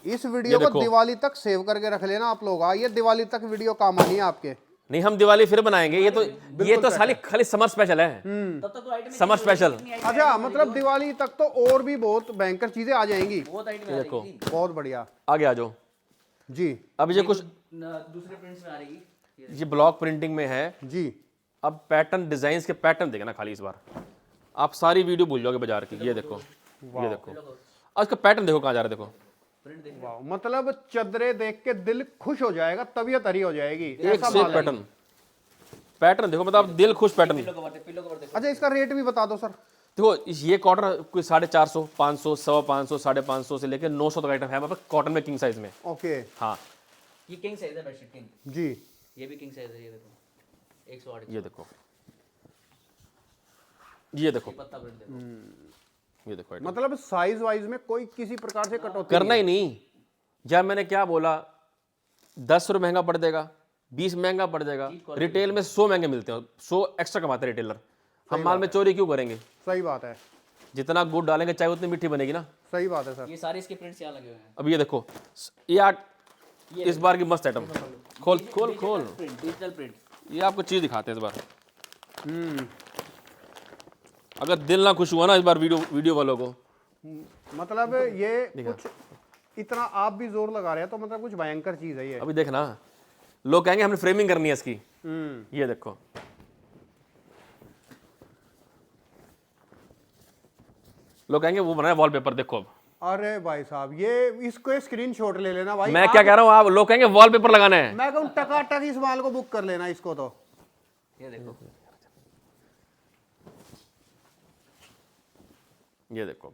इस वीडियो को दिवाली तक सेव करके रख लेना आप लोग। ये दिवाली तक वीडियो काम आनी है आपके। नहीं, हम दिवाली फिर बनाएंगे। ये तो खाली समर स्पेशल है, तब तक तो आइटम समर स्पेशल। अच्छा, मतलब दिवाली तक तो और भी बहुत भयंकर चीजें आ जाएंगी। बहुत आइटम आ देखो। जाएगी बहुत बढ़िया आगे आ जाओ। जी। अब ये कुछ दूसरे प्रिंट्स में आ रहेगी। ये ब्लॉक प्रिंटिंग में है। जी। अब पैटर्न, डिजाइन के पैटर्न देखना खाली इस बार, आप सारी वीडियो भूल जाओगे बाजार की। ये देखो, ये देखो, अब इसका पैटर्न देखो कहाँ जा रहा है। देखो प्रिंट देखो। वाह, मतलब चदरे देख के दिल खुश हो जाएगा, तबीयत हरी हो जाएगी। एक से एक पैटर्न देखो, मतलब दिल खुश पैटर्न। पिलो कवर देखो। अच्छा, इसका रेट भी बता दो सर। देखो ये कॉटन कोई 450, 500, 550, 550 से लेकर 900 तक आइटम है हमारे पास कॉटन में, किंग साइज में। ओके। हाँ, ये किंग साइज है बेडशीट किंग। जी। ये भी किंग साइज है। ये देखो 108। ये देखो, ये देखो, पत्ता प्रिंट देखो। ये देखो item। मतलब साइज वाइज में कोई किसी प्रकार से कटौती करना ही नहीं। जब मैंने क्या बोला, 10 रुपये महंगा पड़ जाएगा, 20 महंगा पड़ जाएगा। रिटेल में 100 महंगे मिलते हैं, 100 एक्स्ट्रा कमाते हैं रिटेलर। हम माल में चोरी क्यों करेंगे? सही बात है। जितना गुड़ डालेंगे चाय उतनी मीठी बनेगी ना। सही बात है सर। ये सारे इसके प्रिंट्स यहाँ लगे हुए हैं। अब ये देखो, ये इस बार की मस्त आइटम। खोल खोल खोल, डिजिटल प्रिंट। ये आपको चीज दिखाते हैं इस बार। अगर दिल ना खुश हुआ ना इस बार वीडियो वालों को, मतलब ये कुछ इतना आप भी जोर लगा रहे हैं तो मतलब कुछ भयंकर चीज है ये। अभी देखना, लोग कहेंगे हमने फ्रेमिंग करनी है इसकी। ये देखो, लोग कहेंगे वो बनाया वॉलपेपर। देखो अब अरे भाई साहब, ये इसको स्क्रीनशॉट ले लेना भाई। मैं क्या कह रहा हूँ, आप लोग कहेंगे वॉलपेपर लगाना है। मैं कहूँ टकाटक इस माल को बुक कर लेना इसको तो। ये देखो, ये देखो,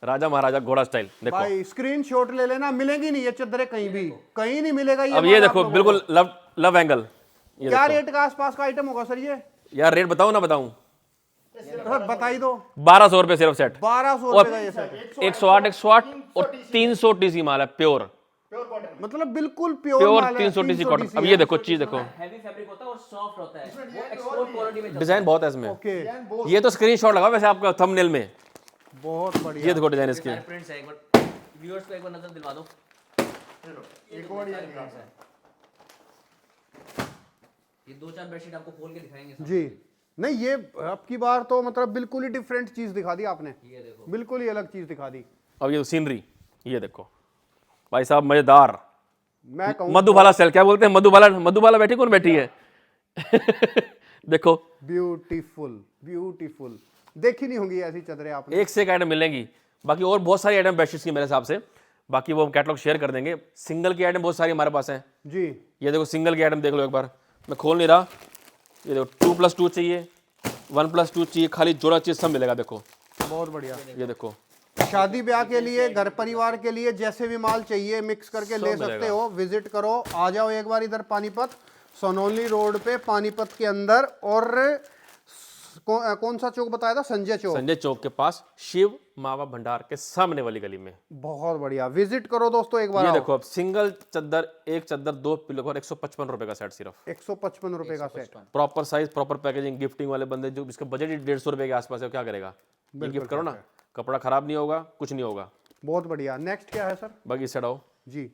राजा महाराजा घोड़ा स्टाइल। देखो भाई स्क्रीनशॉट ले लेना, मिलेंगी नहीं ये चद्दरें कहीं भी, कहीं नहीं मिलेगा ये अब माल ये आप देखो, लोगों को। बिल्कुल लव एंगल। ये क्या देखो रेट का आसपास का आइटम होगा सर ये? यार, रेट बताओ ना, बताऊं? सर बताई दो। 1200 रुपए सिर्फ सेट। 1200 रुपए का ये सेट। 108 और 300 टीसी माल है, प्योर मतलब बिल्कुल प्योर प्योर माल है, 300 टीसी 300 कॉटन। TC अब है। ये देखो, चीज देखो, हैवी फैब्रिक होता है और सॉफ्ट होता है। वो एक्सपोर्ट क्वालिटी में डिजाइन बहुत है इसमें। ओके, ये तो स्क्रीनशॉट लगाओ वैसे आपका थंबनेल में। बहुत बढ़िया। ये देखो डिजाइन इसके। सारे प्रिंट्स है। एक बार व्यूअर्स को एक बार नजर दिलवा दो। एक और ये प्रिंट्स है। ये 2-4 बेडशीट आपको खोल के दिखाएंगे सब। जी। नहीं, ये अब की बार तो मतलब बिल्कुल ही डिफरेंट चीज दिखा दी आपने। ये देखो, बिल्कुल ही अलग चीज दिखा दी। अब ये सीनरी, ये देखो भाई साहब, मजेदार। मैं कहूँ मधुबाला सेल, क्या बोलते हैं? मधुबाला बैठी, कौन बैठी है? देखो, ब्यूटीफुल ब्यूटीफुल। देखी नहीं होंगी ऐसी चदरें आपने। एक से एक आइटम मिलेंगी। बाकी और बहुत सारी आइटम बेडशीट्स की मेरे हिसाब से, बाकी वो हम कैटलॉग शेयर कर देंगे। सिंगल की आइटम बहुत सारी हमारे पास हैं। जी। ये देखो, सिंगल की आइटम देख लो एक बार, मैं खोल नहीं रहा। ये देखो, 2+2 चाहिए, 1+2 चाहिए, खाली जोड़ा चीज सब मिलेगा। देखो बहुत बढ़िया। ये देखो, शादी ब्याह के लिए, घर परिवार के लिए जैसे भी माल चाहिए मिक्स करके ले सकते हो। विजिट करो, आ जाओ एक बार इधर पानीपत, सोनौली रोड पे पानीपत के अंदर। और कौन सा चौक बताया था? संजय चौक। संजय चौक के पास शिव मावा भंडार के सामने वाली गली में। बहुत बढ़िया, विजिट करो दोस्तों एक बार। ये आओ। देखो, अब सिंगल चद्दर, एक चद्दर 2 पिलो और 155 रुपए का सेट सिर्फ। 155 रुपए का set. Proper size, proper packaging. Gifting वाले बंदे जो जिसका बजट ही 150 रुपए के आसपास है, क्या करेगा? ये गिफ्ट करो ना, कपड़ा खराब नहीं होगा, कुछ नहीं होगा। बहुत बढ़िया। नेक्स्ट क्या है सर? बाकी सेट आओ। जी।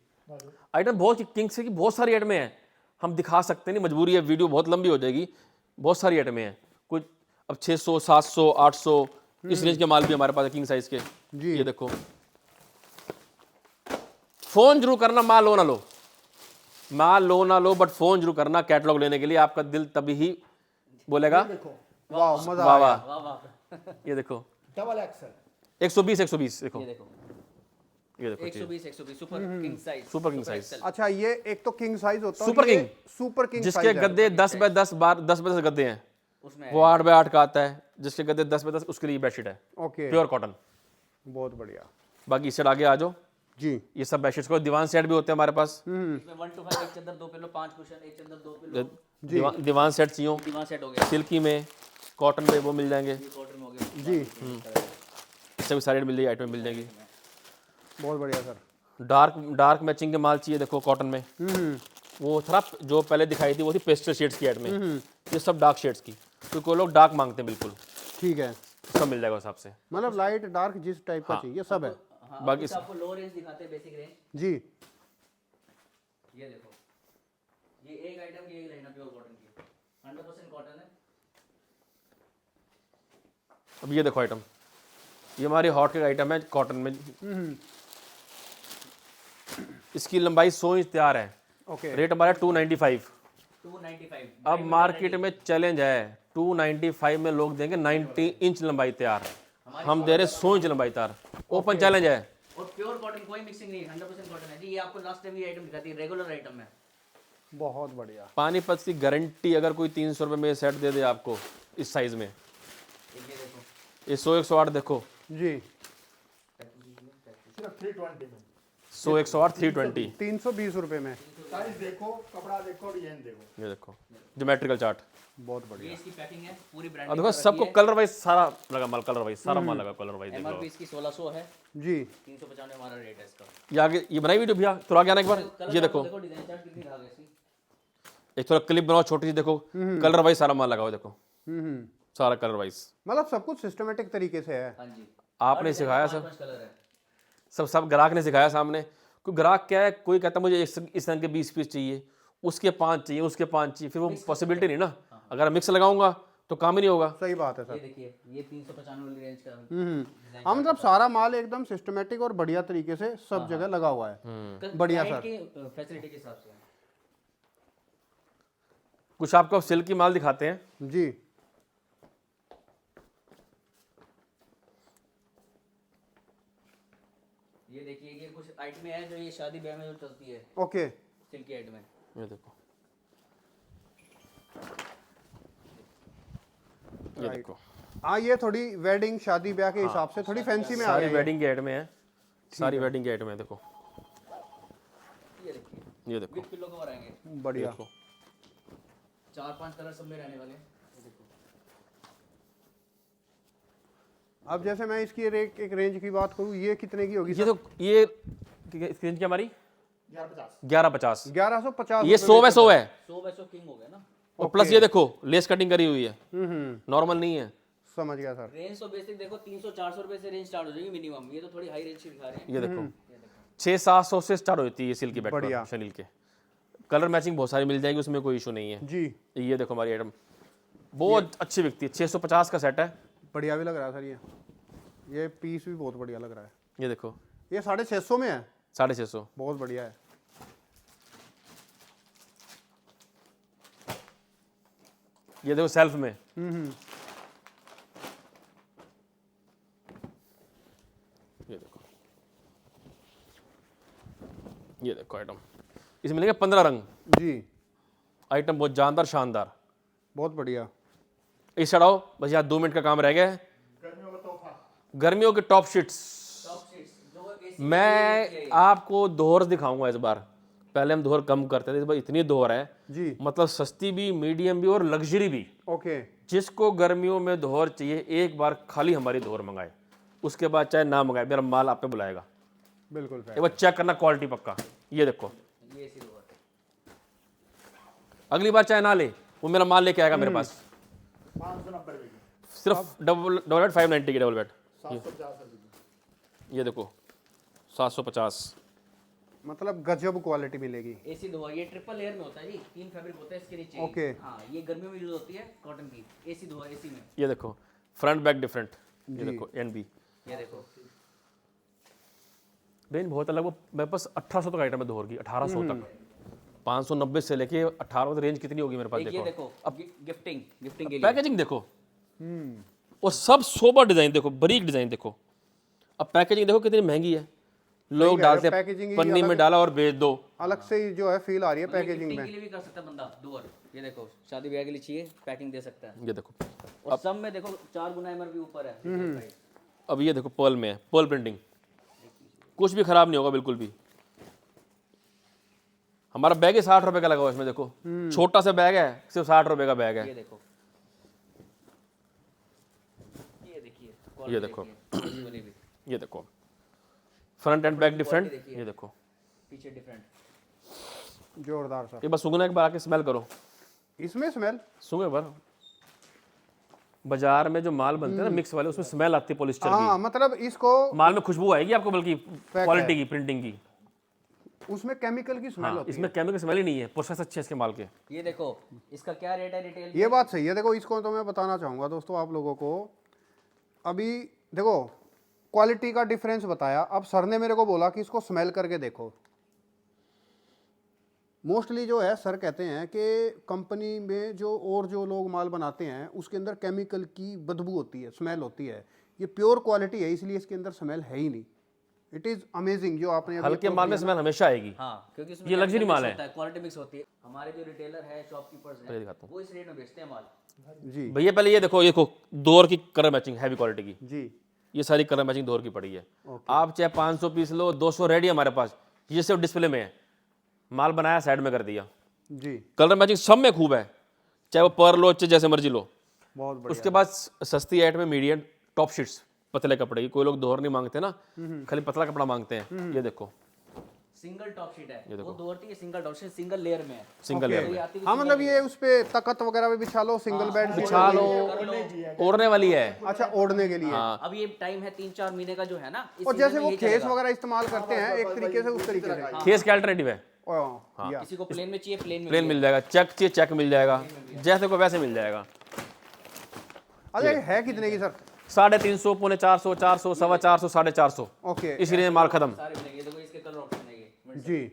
आइटम बहुत, किंग से की बहुत सारी आइटमें हैं, हम दिखा सकते नहीं, मजबूरी है, वीडियो बहुत लंबी हो जाएगी। बहुत सारी आइटमें हैं, कुछ अब 600, 700, 800 इस रेंज के माल भी हमारे पास है, किंग साइज के। जी। ये देखो, फोन जरूर करना, माल लो ना लो, बट फोन जरूर करना कैटलॉग लेने के लिए। आपका दिल तभी ही बोलेगा वाह, मजा वाह आया। वाह। वाह वाह। ये देखो, डबल एक्सल। 120 देखो, ये देखो, ये देखो, 120 super king size. Super king size. अच्छा, ये एक तो किंग साइज होता है, सुपर ये किंग। सुपर किंग जिसके साइज है। गद्दे 10x10 10x10 गद्दे हैं, उसमें वो 8x8 का आता है। जिसके गद्दे 10x10, उसके लिए बेडशीट है, ओके, प्योर कॉटन। बहुत बढ़िया। बाकी इस साइड आगे आ जाओ। जी। ये सब बेडशीट्स को दीवान सेट भी होते हैं हमारे पास। इसमें 1 to 5 एक चद्दर 2 पिलो 5 कुशन, एक चद्दर 2 पिलो। दीवान सेट चाहिए, दीवान सेट हो गया। सिल्की में, कॉटन में, वो मिल जाएंगे। ये कॉटन में हो गया। जी। सभी साइड मिल जाएगी, आइटम मिल जाएगी। बहुत बढ़िया सर। डार्क मैचिंग के माल चाहिए, देखो कॉटन में। वो थोड़ा जो पहले दिखाई थी वो थी पेस्टल शेड्स की आइटम में, ये सब डार्क शेड्स की, क्योंकि वो लोग डार्क मांगते हैं। बिल्कुल ठीक है, सब मिल जाएगा उस हिसाब से। मतलब लाइट डार्क जिस टाइप का चाहिए सब है। हाँ, बाकी बाकी आपको लो रेंज दिखाते हैं, बेसिक रेंज। जी। ये देखो, ये एक आइटम की एक लाइन है प्योर कॉटन की, 100% कॉटन है। अब ये देखो आइटम, ये हमारी हॉट केक आइटम है कॉटन में। इसकी लंबाई 100 इंच तैयार है। ओके रेट हमारा 295। 295। अब मार्केट में चैलेंज है, 295 में लोग देंगे 90 इंच लंबाई तैयार, हम दे रहे 100 इंच लंबाई तैयार। ओपन चैलेंज है। और प्योर कॉटन, कोई मिक्सिंग नहीं, 100% कॉटन है जी। ये आपको लास्ट टाइम ये आइटम दिखाती है, रेगुलर आइटम है। बहुत बढ़िया। पानीपत की गारंटी, अगर कोई 300 रुपये में सेट दे दे आपको इस साइज में, ये देखो, ये 100 108 देखो, जी सिर्फ 320 में 100 108 320। 320 रुपए में। साइज देखो, कपड़ा देखो, डिजाइन देखो। ये देखो ज्योमेट्रिकल चार्ट। बहुत ये बढ़िया। इसकी पैकिंग है, पूरी और ब्रांड। देखो सबको कलर वाइज सारा लगा माल, कलर वाइज सारा माल लगा, कलर वाइज देख लो। एमआरपी इसकी 1600 है, जी 395 हमारा रेट है इसका। ये आगे ये बनाई वीडियो भैया, थोड़ा आगे आना एक बार। ये देखो देखो डिजाइन चार्ट कितनी धागे इसकी। एक थोड़ा क्लिप बनाओ छोटी सी, देखो कलर वाइज सारा माल लगा हुआ, देखो सारा कलर वाइज। मतलब सब कुछ सिस्टमेटिक तरीके से है। हाँ जी, आपने सिखाया सब, 5 कलर है। सब ग्राहक ने सिखाया सामने। कोई ग्राहक क्या है, कोई कहता है मुझे इस रंग के 20 पीस चाहिए, उसके 5 चाहिए, उसके 5 चाहिए, फिर वो पॉसिबिलिटी नहीं ना। अगर मिक्स लगाऊंगा तो काम ही नहीं होगा। सही बात है ये सर। देखिए, ये 395 वाली रेंज का। हाँ मतलब सारा माल एकदम सिस्टमेटिक और बढ़िया तरीके से सब जगह लगा हुआ है। बढ़िया सर। की फैसिलिटी के हिसाब से। कुछ आपको सिल्क की माल दिखाते हैं। जी ये देखिए, ये कुछ आइटम है जो ये शादी ब्याह में जो चलती है, ओके सिल्क की आइटम है। ये देखो, ये देखो हाँ ये थोड़ी वेडिंग शादी ब्याह के हिसाब से थोड़ी फैंसी में आ सारी गई है। वेडिंग की आइटम है, सारी वेडिंग की आइटम है। देखो ये देखिए, ये देखो, विद पिलो कवर आएंगे, बढ़िया। देखो 4-5 कलर सब में रहने वाले हैं। ये देखो, अब जैसे मैं इसकी एक रेंज की बात करूँ, ये कितने की होगी ये तो ये रेंज की हमारी 1150 1150। 1150। ये 100 बाय 100 है, 100 बाय 100 किंग हो गया ना। और प्लस ये देखो लेस कटिंग करी हुई है, हम्म, नॉर्मल नहीं है। समझ गया सर। रेंज तो बेसिक देखो 300-400 रुपए से रेंज स्टार्ट हो जाएगी मिनिमम। ये तो थोड़ी हाई रेंज की दिखा रहे हैं। ये देखो ये देखो, 600-700 से स्टार्ट होती है ये सिल्क की बैट बढ़िया। पर शनील के। कलर मैचिंग बहुत सारी मिल जाएगी, उसमें कोई इशू नहीं है। जी ये देखो हमारी आइटम बहुत अच्छी बिकती है, 650 का सेट है। बढ़िया भी लग रहा है सर। ये पीस भी बहुत बढ़िया लग रहा है। ये देखो ये 650 में है। 650। बहुत बढ़िया है। ये देखो सेल्फ में, ये देखो, ये देखो आइटम, इसमें मिलेंगे 15 रंग। जी आइटम बहुत जानदार शानदार। बहुत बढ़िया। इस चढ़ाओ बस, यहाँ 2 मिनट का काम रह गया है। गर्मियों का तोहफा। गर्मियों के टॉप शीट्स टॉप शीट्स जो एसी मैं आपको दोहर दिखाऊंगा इस बार। पहले हम दोहर कम करते थे, इस बार इतनी दोहर है, जी मतलब सस्ती भी, मीडियम भी और लग्जरी भी। ओके जिसको गर्मियों में दोहर चाहिए एक बार खाली हमारी दोहर मंगाए, उसके बाद चाहे ना मंगाए, मेरा माल आप पे बुलाएगा। बिल्कुल एक बार चेक करना क्वालिटी पक्का। ये देखो, ये एसी लोअर। अगली बार चाहे ना ले, वो मेरा माल लेके आएगा मेरे पास। 590 रुपए की, सिर्फ डबल बेड 590 की डबल बेड। 750 रुपए की। ये देखो 750। मतलब गजब क्वालिटी मिलेगी। एसी दोहर, ये ट्रिपल लेयर में होता है जी, 3 फैब्रिक होता है इसके नीचे। ओके। हाँ, ये गर्मियों में यूज होती है कॉटन की। एसी दोहर एसी में। ये देखो फ्रंट बैक डिफरेंट। ये जी। देखो एन बी ये देखो, रेंज बहुत अलग। वो मेरे पास 1800 तक आइटम है दोहर की, 1800 तक। 590 से लेके 1800 तक रेंज कितनी होगी मेरे पास। एक ये देखो देखो, अब गिफ्टिंग गिफ्टिंग के लिए। पैकेजिंग देखो, और सब सोबर डिजाइन देखो, बारीक डिजाइन देखो। अब पैकेजिंग देखो कितनी महंगी है। लोग कह रहे हो, डालते पैकेजिंग ही पन्नी में अलग- डाला और बेच दो। अलग से ही जो है फील आ रही है मतलब पैकेजिंग गिफ्टिंग में। के लिए भी कर सकता है बंदा दोहर। ये देखो, शादी ब्याह के लिए चाहिए, पैकिंग दे सकता है। ये देखो, और सब में देखो 4 गुना एमआरपी ऊपर है। प्राइस। अब ये देखो पर्ल में है, पर्ल प्रिंटिंग, कुछ भी खराब नहीं होगा बिल्कुल भी। हमारा बैग ही 60 रुपए का लगा हुआ है इसमें। देखो छोटा सा बैग है, सिर्फ 60 रुपए का बैग ये है। देखो, ये देखिए, ये देखो। quality वाली भी। ये देखो फ्रंट एंड बैक डिफरेंट। देखिए। ये देखो, पीछे डिफरेंट। जोरदार सर। ये बस सुगना एक बार आके स्मेल करो, इसमें स्मेल सुंगे बार। बाजार में जो माल बनते हैं ना मिक्स वाले, उसमें स्मेल आती है पॉलिस्टर हाँ की। मतलब इसको माल में खुशबू आएगी आपको, बल्कि क्वालिटी की, प्रिंटिंग की। उसमें केमिकल की स्मेल हाँ, होती इसमें केमिकल स्मेल ही नहीं है, प्रोसेस अच्छे है इसके माल के। ये देखो इसका क्या रेट है रिटेल है। ये बात सही है। देखो इसको तो मैं बताना चाहूँगा दोस्तों आप लोगों को। अभी देखो क्वालिटी का डिफरेंस बताया। अब सर ने मेरे को बोला कि इसको स्मेल करके देखो। मोस्टली जो है सर कहते हैं कि कंपनी में जो लोग माल बनाते हैं उसके अंदर केमिकल की बदबू होती है, स्मेल होती है। ये प्योर क्वालिटी है इसलिए इसके अंदर स्मेल है ही नहीं। इट इज़ अमेजिंग जो आपने अभी हल्के माल में स्मेल हमेशा आएगी। हाँ, क्योंकि इसमें ये chemical luxury mix माल है। होता क्वालिटी मिक्स होती है। हमारे जो रिटेलर है, शॉपकीपर्स ये हैं, दिखाता हूँ। वो इस रेट में बेचते हैं माल। जी भैया पहले ये देखो दोर की कलर मैचिंग हैवी क्वालिटी की, जी ये सारी कलर मैचिंग दोर की पड़ी है। आप चाहे 500 पीस लो, 200 रेडी है हमारे पास, ये सिर्फ डिस्प्ले में है, माल बनाया साइड में कर दिया। जी कलर मैचिंग सब में खूब है, चाहे वो पर लो चाहे जैसे मर्जी लो। बहुत बढ़िया। उसके बाद सस्ती आइट में मीडियम टॉप शीट्स, पतले कपड़े की। कोई लोग दोहर नहीं मांगते ना, खाली पतला कपड़ा मांगते हैं। ये देखो सिंगल टॉप शीट है, वो दो है single top sheet, single layer में है। सिंगल लेयर में आती हाँ मतलब ये उस पे तकत वगैरह भी बिछा लो, सिंगल बेड बिछा लो, ओढ़ने वाली है। अच्छा ओढ़ने के लिए। अब ये टाइम है 3-4 महीने का जो है ना, इस और season जैसे में वो यही खेस चलेगा। वगैरह इस्तेमाल करते हैं एक तरीके से, उस तरीके से। खेस के अल्टरनेटिव है, या किसी को प्लेन में चाहिए प्लेन में प्लेन मिल जाएगा, चेक चाहिए चेक मिल जाएगा, जैसे को वैसे मिल जाएगा। अच्छा ये है कितने की सर? 350, 450, 400, 450, 450। ओके इसी रेंज में माल खत्म। सारे मिलेंगे। देखो इसके कलर ऑप्शन है ये। जी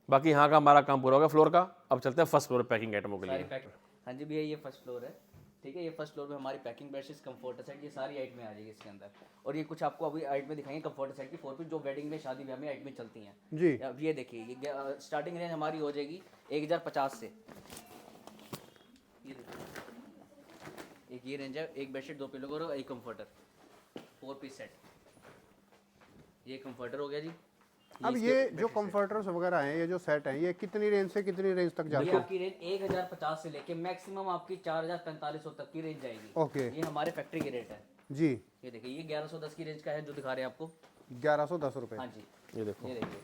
बाकी यहाँ का हमारा काम पूरा हो गया फ्लोर का। अब चलते हैं फर्स्ट फ्लोर पैकिंग आइटमों के सारी लिए। पैकिंग। हाँ जी भैया, ये फर्स्ट फ्लोर है, ठीक है। ये फर्स्ट फ्लोर में हमारी पैकिंग बेडशीट, कंफर्टर सेट, ये सारी आइटमें आ जाएगी इसके अंदर। और ये कुछ आपको अभी आइटमें दिखाएंगे कंफर्टर सेट की 4 पीस, जो वेडिंग में, शादी ब्याह में आइटमें चलती हैं। जी अब ये देखिए, ये स्टार्टिंग रेंज हमारी हो जाएगी 1050 से। ये देखिए, एक ये रेंज है, एक बेडशीट, 2 पिलो और एक कंफर्टर, 4 पीस सेट। ये कंफर्टर हो गया जी। अब ये जो कंफर्टर्स वगैरह हैं, ये जो सेट हैं, ये कितनी रेंज से कितनी रेंज तक जाते ये हैं? आपकी रेंज 1050 से लेके मैक्सिमम आपकी 4500 तक की रेंज जाएगी। ओके ये हमारे फैक्ट्री के रेट है। जी ये देखिए, ये 1110 की रेंज का है जो दिखा रहे हैं आपको। 1110 रुपये। हाँ जी, ये देखो, ये देखिए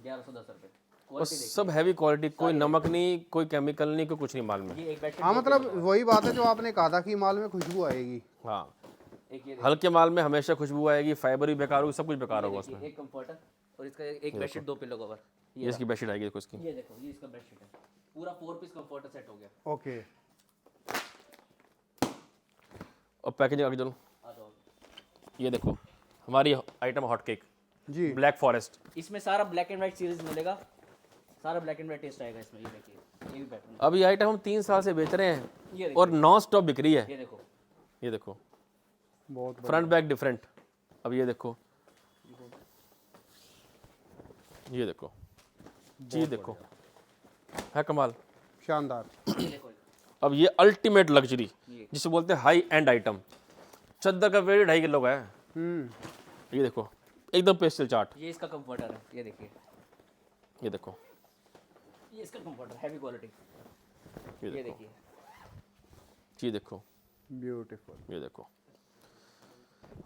1110 रुपये। और क्वालिटी देखिए। सब हैवी क्वालिटी, कोई नमक नहीं, कोई केमिकल नहीं, कोई कुछ नहीं माल में। ये एक बेडशीट हाँ मतलब वही बात है जो आपने कहा था कि माल में खुशबू आएगी। हाँ, एक ये हल्के माल में हमेशा खुशबू आएगी, फाइबर भी बेकार होगी, सब कुछ बेकार होगा देखिए, उसमें। एक कंफर्टर और इसका एक बेडशीट, 2 पिलो कवर। ये इसकी बेडशीट आएगी, देखो इसकी। ये देखो, ये इसका बेडशीट है, पूरा 4 पीस कंफर्टर सेट हो गया। ओके और पैकेजिंग आगे चलो, आ जाओ। ये देखो हमारी आइटम हॉट केक जी ब्लैक फॉरेस्ट। इसमें सारा ब्लैक एंड व्हाइट सीरीज मिलेगा, सारा ब्लैक एंड व्हाइट टेस्ट आएगा इसमें। ये देखिए, ये भी पैटर्न। अब ये आइटम हम 3 साल से बेच रहे ये हैं देखिए। और नॉन स्टॉप बिक रही है। ये देखो, ये देखो, बहुत फ्रंट बैक डिफरेंट। अब ये देखो, ये देखो, जी देखो, है कमाल। शानदार। ये देखो, अब ये अल्टीमेट लग्जरी जिसे बोलते हैं हाई एंड आइटम, चद्दर का वेट 2.5 किलो का है। ये देखो, एकदम पेस्टल चार्ट। ये इसका कंफर्टर है। ये देखिए, ये देखो, ये इसका कंफर्टर हैवी क्वालिटी। ये ये देखो, देखिए, ये देखो, ब्यूटीफुल। ये देखो।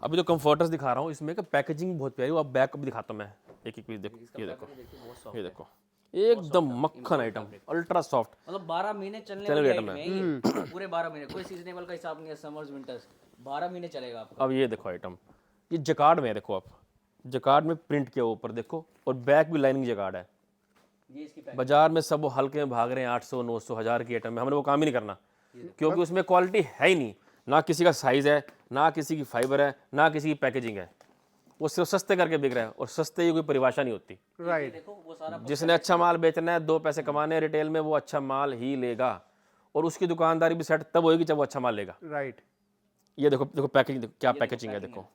अभी जो कंफर्टर्स दिखा रहा हूँ इसमें का पैकेजिंग बहुत प्यारी। अब बैक भी दिखाता हूँ मैं, एक एक पीस देखो। ये देखो, देखिए बहुत सॉफ्ट ये देखो, एकदम मक्खन आइटम, अल्ट्रा सॉफ्ट। मतलब 12 महीने चलने चलने वाली वाली आइटम है ये। पूरे 12 महीने, कोई सीजनेबल का हिसाब नहीं है, समर्स विंटर्स 12 महीने चलेगा आपका। अब ये देखो आइटम, ये जकार्ड में है, देखो आप, जकार्ड में प्रिंट किया ऊपर देखो, और बैक भी लाइनिंग जकार्ड है। ये इसकी पैक। बाजार में सब वो हल्के में भाग रहे हैं, 800, 900, 1000 की आइटम में। हमने वो काम ही नहीं करना, क्योंकि उसमें क्वालिटी है ही नहीं, ना किसी का साइज है, ना किसी की फाइबर है, ना किसी की पैकेजिंग है। वो सिर्फ सस्ते करके बिक रहा है, और सस्ते की कोई परिभाषा नहीं होती। ये राइट देखो, वो सारा जिसने अच्छा माल बेचना है, 2 पैसे कमाने हैं रिटेल में, वो अच्छा माल ही लेगा, और उसकी दुकानदारी भी सेट तब होगी जब वो अच्छा माल लेगा। राइट। ये देखो, देखो पैकेजिंग, देखो क्या पैकेजिंग है, देखो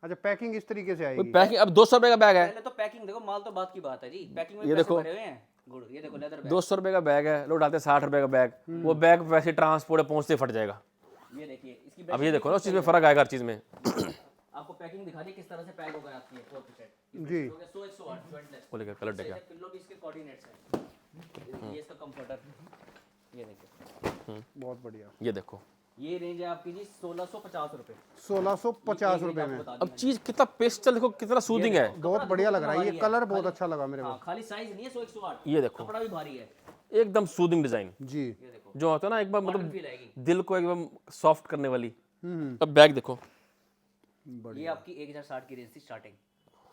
अच्छा पैकिंग इस तरीके से आएगी। पैकिंग। अब 200 रुपये का बैग है, पहले तो पैकिंग देखो, माल तो बात की बात है जी। पैकिंग में ये पैसे देखो। भरे हुए हैं। गुड, ये देखो लेदर बैग। 200 रुपये का बैग है, लोग डालते हैं 60 रुपये का बैग, वो बैग वैसे ट्रांसपोर्ट पहुंचते फट जाएगा। ये देखिए, इसकी अब ये देखो ना, उस चीज़ में फ़र्क आएगा हर चीज़ में। आपको पैकिंग दिखा दी किस तरह से पैक होकर आती है 4%। जी 100-108 jointless। वो लेकर कलर देखा, पिल्लो भी इसके कोऑर्डिनेट्स हैं। ये इसका कंफर्टर, ये देखिए, बहुत बढ़िया। ये देखो, ये रेंज है आपकी जी 1650 रुपए। 1650 रुपए में। अब चीज़ कितना पेस्टल, देखो कितना सूदिंग है। बहुत बढ़िया लग रहा है ये कलर, बहुत अच्छा लगा मेरे को। हाँ, खाली साइज नहीं है 100-108, ये देखो, कपड़ा भी भारी है। एकदम सूदिंग डिजाइन, जी ये देखो, जो होता है ना एक बार मतलब फील आएगी। दिल को एकदम सॉफ्ट करने वाली। अब बैग देखो, ये आपकी 1060 की रेंज थी स्टार्टिंग।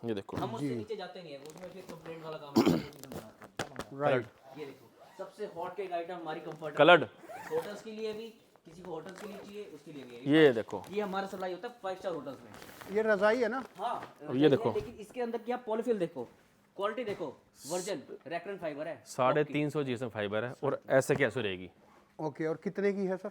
ये देखो हम उससे नीचे जाते नहीं है, उसमें फिर कंप्लेंट वाला काम होता है, वो चीज़ हम बनाते हैं। राइट। ये देखो सबसे हॉट केक आइटम हमारी कंफर्ट कलर्ड, होटल्स के लिए भी, किसी को होटल्स के लिए चाहिए उसके लिए भी है। ये देखो ये हमारा सप्लाई होता है 5 स्टार होटल्स में। ये रजाई है ना? हाँ ये देखो। लेकिन इसके अंदर क्या पॉलीफिल देखो, क्वालिटी देखो, वर्जन रैक्रन फाइबर है, 350 GSM फाइबर है और ऐसे कैसे रहेगी। ओके, और कितने की है सर?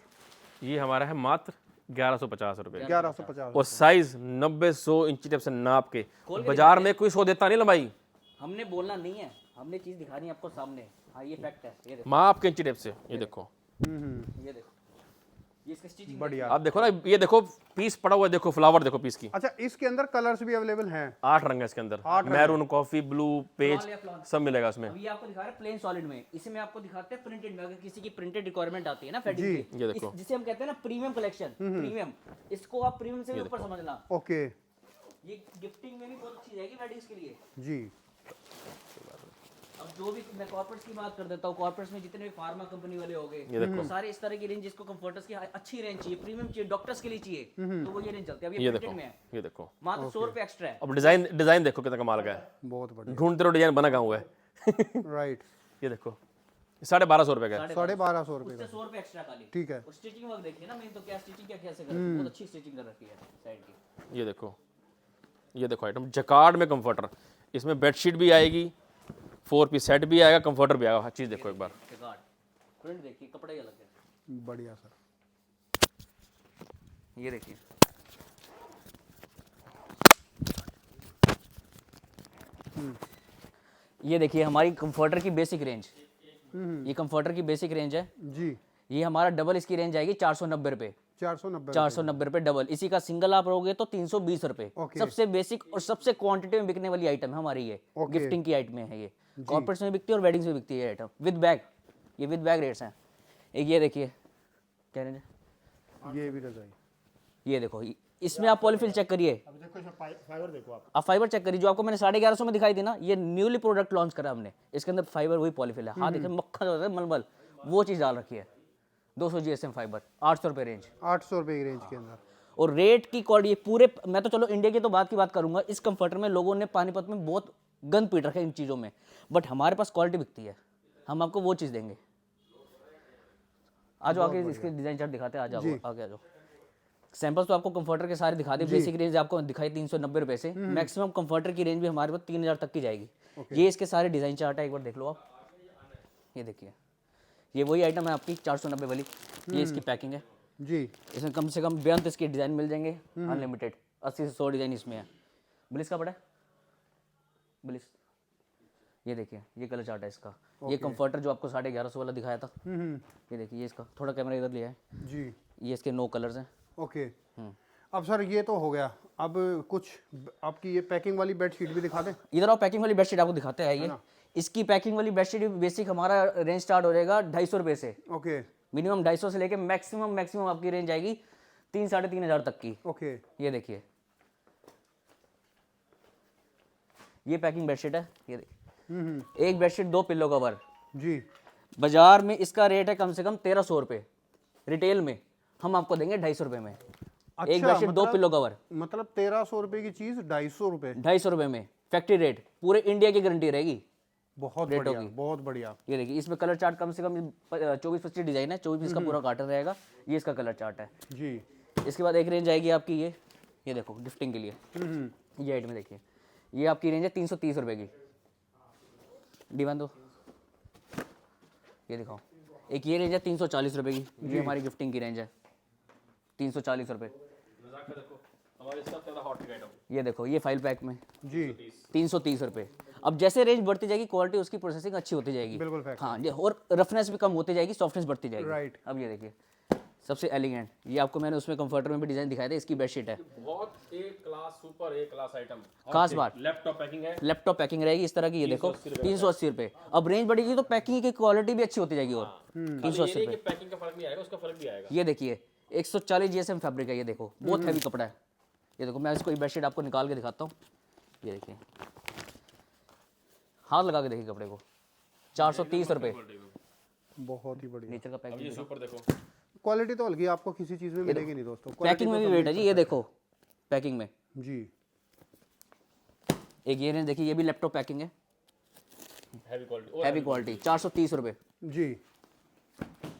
ये हमारा है मात्र 1150 रुपये 1150। और साइज 90-100 इंची टेप से नाप के। बाजार में कोई 100 देता नहीं लंबाई, हमने बोलना नहीं है, हमने चीज दिखानी है आपको सामने। हाँ ये फैक्ट है, ये देखो, माप के इंची टेप से। ये देखो, ये देखो, ये इसका स्टिचिंग बढ़िया। आप देखो ना, ये देखो पीस पड़ा हुआ है, देखो फ्लावर देखो पीस की। अच्छा, इसके अंदर कलर्स भी अवेलेबल हैं? 8 रंग है इसके अंदर, मैरून, कॉफी, ब्लू, पेज सब मिलेगा उसमें। अभी आपको दिखा रहे हैं प्लेन सॉलिड में, इसी में आपको दिखाते हैं प्रिंटेड में। अगर किसी की प्रिंटेड रिक्वायरमेंट आती है ना फैटिंग की, ये देखो। जिसे हम कहते हैं ना प्रीमियम कलेक्शन, प्रीमियम, इसको आप प्रीमियम से भी ऊपर समझना। ओके ये गिफ्टिंग में भी बहुत अच्छी रहेगी वेडिंग्स के लिए। जी। अब जो भी मैं कॉर्पोरेट्स की बात कर देता हूँ, कॉर्पोरेट्स में जितने भी फार्मा कंपनी वाले हो गए, ये देखो। वो सारे इस तरह की रेंज, जिसको कंफर्टर्स की अच्छी रेंज चाहिए, प्रीमियम चाहिए, डॉक्टर्स के लिए चाहिए, तो वो ये रेंज चलती है। अब ये ये देखो, प्रिंटेड में है, ये देखो। मात्र 100 रुपए एक्स्ट्रा है। अब डिजाइन देखो कितना कमाल का है। बहुत बढ़िया। ढूंढते रहो डिजाइन बना कहाँ हुआ है। राइट। ये देखो 1250 रुपये का है। 1250 रुपये उससे का। 100 रुपए एक्स्ट्रा खाली। ठीक है। और स्टिचिंग वर्क देखिए ना, मैं तो क्या स्टिचिंग क्या कैसे कर रखी है, बहुत अच्छी स्टिचिंग कर रखी है साइड की। ये देखो, ये देखो आइटम जकार्ड में कंफर्टर, इसमें बेडशीट भी आएगी, 4 पीस सेट भी आएगा, कंफर्टर भी आएगा। हर चीज़ देखो एक बार। जगार्ड प्रिंट देखिए, कपड़ा ही अलग है। बढ़िया सर। ये देखिए, ये देखिए हमारी कंफर्टर की बेसिक रेंज, ये कंफर्टर की बेसिक रेंज है जी। ये हमारा डबल इसकी रेंज आएगी 490 रुपए। 490 रुपए डबल। इसी का सिंगल आप लोगे तो 320 रुपए। Okay. सबसे बेसिक और सबसे क्वांटिटी में बिकने वाली आइटम है हमारी ये। Okay. गिफ्टिंग की आइटम है ये, कॉर्पोरेट्स में बिकती है और वेडिंग्स में बिकती है आइटम विद बैग। ये विद बैग रेट्स हैं। एक ये देखिए, क्या रेंज है? ये भी रजाई। ये देखो, इसमें आप पॉलीफिल चेक करिए, अब देखो इसमें फाइबर देखो आप। आप फाइबर चेक करिए। जो आपको मैंने 1150 में दिखाई दी ना, ये न्यूली प्रोडक्ट लॉन्च करा हमने, इसके अंदर फाइबर वही पॉलीफिल है। हाँ देखिए, मक्खन होता है मलमल, वो चीज़ डाल रखी है। 200 GSM फाइबर, 800 रुपए रेंज। 800 रुपये की रेंज के अंदर। और रेट की क्वालिटी पूरे, मैं तो चलो इंडिया की तो बात करूंगा। इस कंफर्टर में लोगों ने पानीपत में बहुत गंद पीट रखा है इन चीज़ों में, बट हमारे पास क्वालिटी बिकती है, हम आपको वो चीज़ देंगे। आ जाओ आगे, इसके डिजाइन चार्ट दिखाते हैं। आ जाओ आगे, आ जाओ। सैंपल्स तो आपको कंफर्टर के सारे दिखा दे। बेसिक रेंज आपको दिखाई 390 रुपए से, मैक्सिमम कंफर्टर की रेंज भी हमारे पास 3000 तक की जाएगी। ये इसके सारे डिजाइन चार्ट है, एक बार देख लो आप। ये देखिए, ये वही आइटम है आपकी 490 वाली। ये इसकी पैकिंग है जी। इसमें कम से कम 42 इसके डिज़ाइन मिल जाएंगे अनलिमिटेड। 80 से 100 डिज़ाइन इसमें है। ब्लिस का पड़ा है, ब्लिस। ये देखिए, ये कलर चार्ट है इसका। ये कंफर्टर जो आपको 1150 वाला दिखाया था, ये देखिए, ये इसका थोड़ा कैमरा इधर लिया है जी। ये इसके 9 कलर्स हैं। ओके। अब सर ये तो हो गया, अब कुछ आपकी ये पैकिंग वाली बेडशीट भी दिखा दें। इधर आओ, पैकिंग वाली बेडशीट आपको दिखाते हैं। ये इसकी पैकिंग वाली बेडशीट बेसिक हमारा रेंज स्टार्ट हो जाएगा 250 रुपये से। ओके। मिनिमम 250 से लेके मैक्सिमम आपकी रेंज आएगी 3-3,500 तक की। ओके। ये देखिए, ये पैकिंग बेडशीट है। ये देखिए, एक बेडशीट 2 पिल्लो कवर। जी। बाजार में इसका रेट है कम से कम 1300 रुपये, रिटेल में हम आपको देंगे 250 रुपये में। एक बेडशीट 2 पिल्लो कवर, मतलब 1300 रुपये की चीज 250 रुपये। 250 रुपये में फैक्ट्री रेट, पूरे इंडिया की गारंटी रहेगी। बहुत बढ़िया, बहुत बढ़िया। ये देखिए, इसमें कलर चार्ट कम से कम 24-25 डिजाइन है, 24 का पूरा कार्टन रहेगा। ये इसका कलर चार्ट है जी। इसके बाद एक रेंज आएगी आपकी, ये देखो गिफ्टिंग के लिए। ये आइटम देखिए, ये आपकी रेंज है 330 रुपये की। डिमांड दो, ये दिखाओ। एक ये रेंज है 340 रुपये की, ये हमारी गिफ्टिंग की रेंज है 340 रुपये। ये देखो, ये फाइल पैक में जी 330 रुपये। अब जैसे रेंज बढ़ती जाएगी, क्वालिटी उसकी प्रोसेसिंग अच्छी होती जाएगी। बिल्कुल फैक्ट। हाँ जी, और रफनेस भी कम होती जाएगी, सॉफ्टनेस बढ़ती जाएगी। राइट। अब ये देखिए, सबसे एलिगेंट, ये आपको मैंने उसमें कंफर्टर में भी डिजाइन दिखाया था। इसकी बेडशीट है बहुत एक क्लास, सुपर एक क्लास आइटम। खास बात, लैपटॉप पैकिंग है, लैपटॉप पैकिंग रहेगी इस तरह की। ये देखो 380 रुपये। अब रेंज बढ़ेगी तो पैकिंग की क्वालिटी भी अच्छी होती जाएगी। और 380 रुपये। पैकिंग का फर्क नहीं आएगा, उसका फर्क भी आएगा। ये देखिए, 140 GSM फैब्रिक है। ये देखो, बहुत हैवी कपड़ा है। ये देखो, मैं इसको बेडशीट आपको निकाल के दिखाता हूँ। ये देखिए, हाथ लगा के देखिए कपड़े को, 430 रुपये। बहुत ही बढ़िया। नीचे का पैकिंग, ये सुपर देखो, क्वालिटी तो हल्की आपको किसी चीज में मिलेगी नहीं दोस्तों। पैकिंग में भी वेट है जी। ये देखो पैकिंग में, जी। एक ये रेंज देखिए, ये भी लैपटॉप पैकिंग है, हैवी क्वालिटी। हैवी क्वालिटी, 430 रुपये। जी।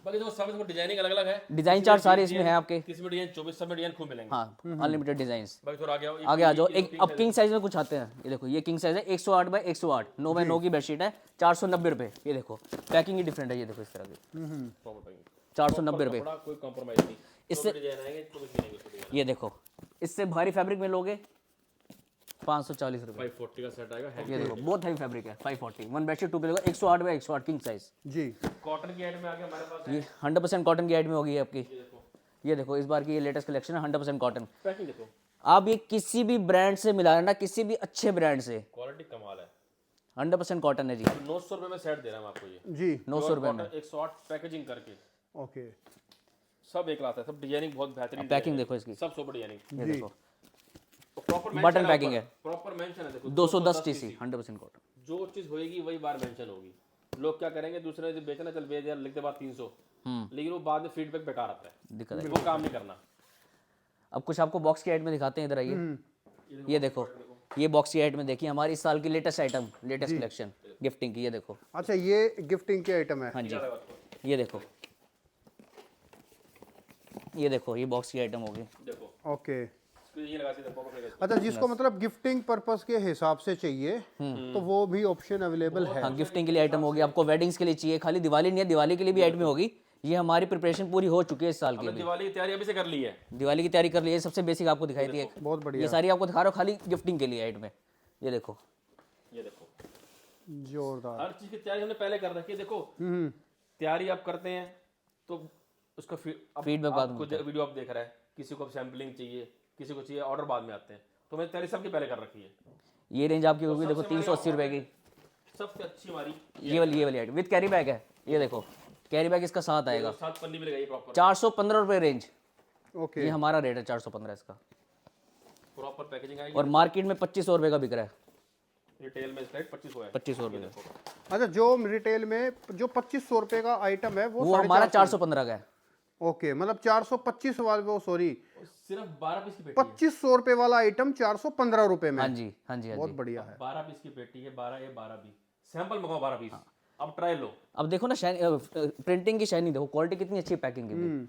बाकी जो सब इसमें डिजाइनिंग अलग अलग है, डिजाइन चार्ट सारे इसमें है आपके। किसी में डिजाइन 24, सब में डिजाइन खूब मिलेंगे। हाँ, अनलिमिटेड डिजाइंस। बाकी थोड़ा आगे आओ, आगे आ जाओ। एक अब किंग साइज में कुछ आते हैं, ये देखो, ये किंग साइज है 108 बाय 108, 9 बाय 9 की बेडशीट है, 490 रुपये। ये देखो पैकिंग ही डिफरेंट है, ये देखो इस तरह की, 490 रुपये। थोड़ा कोई कॉम्प्रोमाइज नहीं, इससे डिजाइन आएंगे तो कुछ मिलेंगे उसको डिजाइन। ये देखो, इससे भारी फैब्रिक में लोगे 540 रुपये। 540 का सेट आएगा, ये देखो बहुत हैवी फैब्रिक है, 540, one bedsheet 2 pillow, 108 by 108 king size. जी। कॉटन की आइटम में आगे हमारे पास ये 100% कॉटन की आइटम होगी ये आपकी। ये देखो इस बार की ये लेटेस्ट कलेक्शन है, 100% कॉटन। पैकिंग देखो, आप ये किसी भी ब्रांड से मिला ना, किसी भी अच्छे ब्रांड से, क्वालिटी कमाल है। 100% कॉटन है जी। 900 रुपये में सेट दे रहा हूँ आपको ये, जी। 900 रुपये में 108 पैकेजिंग करके, ओके। सब एक लाता है, सब डिजाइनिंग बहुत बेहतरीन। पैकिंग देखो इसकी, सब सुपर डिजाइनिंग, ये देखो प्रॉपर बटन पैकिंग है, प्रॉपर मेंशन है। देखो 210 TC, 100% कॉटन। जो चीज होएगी वही बार मेंशन होगी। लोग क्या करेंगे, दूसरे ने बेचना, चल बेच यार, लिखते बाद 300, लेकिन वो बाद में फीडबैक बेकार आता है, दिक्कत है। वो काम नहीं करना। अब कुछ आपको बॉक्स की आइटम में दिखाते हैं, इधर आइए। ये देखो, ये बॉक्स की आइटम में देखिए, हमारी इस साल की latest item, latest collection gifting की। ये देखो, अच्छा, ये गिफ्टिंग की आइटम है। हाँ जी, ये देखो, ये देखो, ये बॉक्स की आइटम होगी। देखो ओके। ये लगा सीधा पॉकेट लगा। अच्छा, जिसको मतलब गिफ्टिंग पर्पस के हिसाब से चाहिए तो वो भी ऑप्शन अवेलेबल है। हाँ, गिफ्टिंग के लिए आइटम होगी, आपको वेडिंग्स के लिए चाहिए, खाली दिवाली नहीं है, दिवाली के लिए भी आइटम होगी। ये हमारी प्रिपरेशन पूरी हो चुकी है इस साल की। हमने दिवाली की तैयारी अभी से कर ली है। दिवाली की तैयारी कर ली है, सबसे बेसिक आपको दिखाई थी एक, बहुत बढ़िया। ये सारी आपको दिखा रहा हूँ खाली गिफ्टिंग के लिए आइटम है। ये देखो, ये देखो, जोरदार। हर चीज की तैयारी हमने पहले कर रखी है। देखो तैयारी आप करते हैं तो उसका Feedback बाद में वीडियो आप देख रहे हैं, किसी को सैम्पलिंग चाहिए, किसी को चाहिए ऑर्डर बाद में आते हैं, तो मैंने तैयारी सबकी पहले कर रखी है। ये रेंज आपकी होगी देखो 380 रुपए की। सबसे अच्छी हमारी ये वाली आइटम विद कैरी बैग है। ये देखो, कैरी बैग इसका साथ आएगा, साथ पन्नी भी लगाई प्रॉपर। 415 रुपए रेंज, ओके। ये हमारा रेट है 415 इसका, प्रॉपर पैकेजिंग आएगी। और मार्केट में 2500 रुपए का बिक रहा है, रिटेल में इसका 2500 है। 2500 रुपए का। अच्छा, जो रिटेल में जो 2500 रुपए का आइटम है वो हमारा 415 का है। ओके, मतलब 425 वाला, वो सॉरी, सिर्फ 12 पीस की पेटी है। 2500 रुपए वाला आइटम 415 रुपए में। हाँ जी, हाँ जी, हाँ बहुत जी। बढ़िया है। 12 पीस की पेटी है, 12 या 12 भी सैंपल मंगाओ, 12 पीस अब ट्राई लो। अब देखो ना, प्रिंटिंग की शाइनिंग देखो, क्वालिटी कितनी अच्छी है पैकिंग की भी।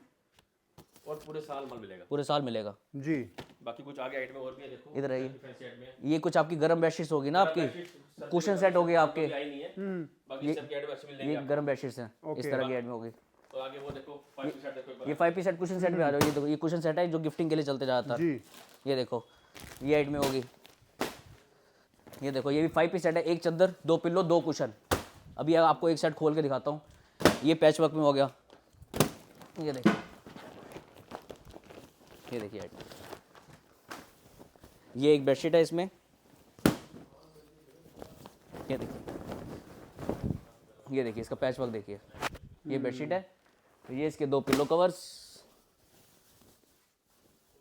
और पूरे साल माल मिलेगा, पूरे साल मिलेगा जी। बाकी कुछ आगे आइटम और भी है। देखो इधर आइए, फैंसी आइटम है, ये कुछ आपकी गर्म बेडशीट्स होगी ना, आपकी कुशन सेट हो गए आपके, आई नहीं है, बाकी सबकी आइटम अच्छी मिलेंगी। ये गर्म बेडशीट्स हैं, इस तरह की आइटम होगी। तो आगे वो देखो 5 पीस सेट देखो, ये 5 पीस सेट कुशन सेट में आ रहा है। ये देखो, ये कुशन सेट है जो गिफ्टिंग के लिए चलते जाता है। जी। ये देखो, ये आइटम में होगी। ये देखो, ये भी 5 पीस सेट है, एक चादर, 2 पिल्लो, 2 कुशन। अभी आपको एक सेट खोल के दिखाता हूँ। ये पैच वर्क में हो गया। ये देखिए, ये देखिए आइटम, ये एक बेडशीट है इसमें। ये देखिए, ये देखिए इसका पैच वर्क देखिए। ये बेडशीट है, ये इसके 2 पिल्लो कवर्स,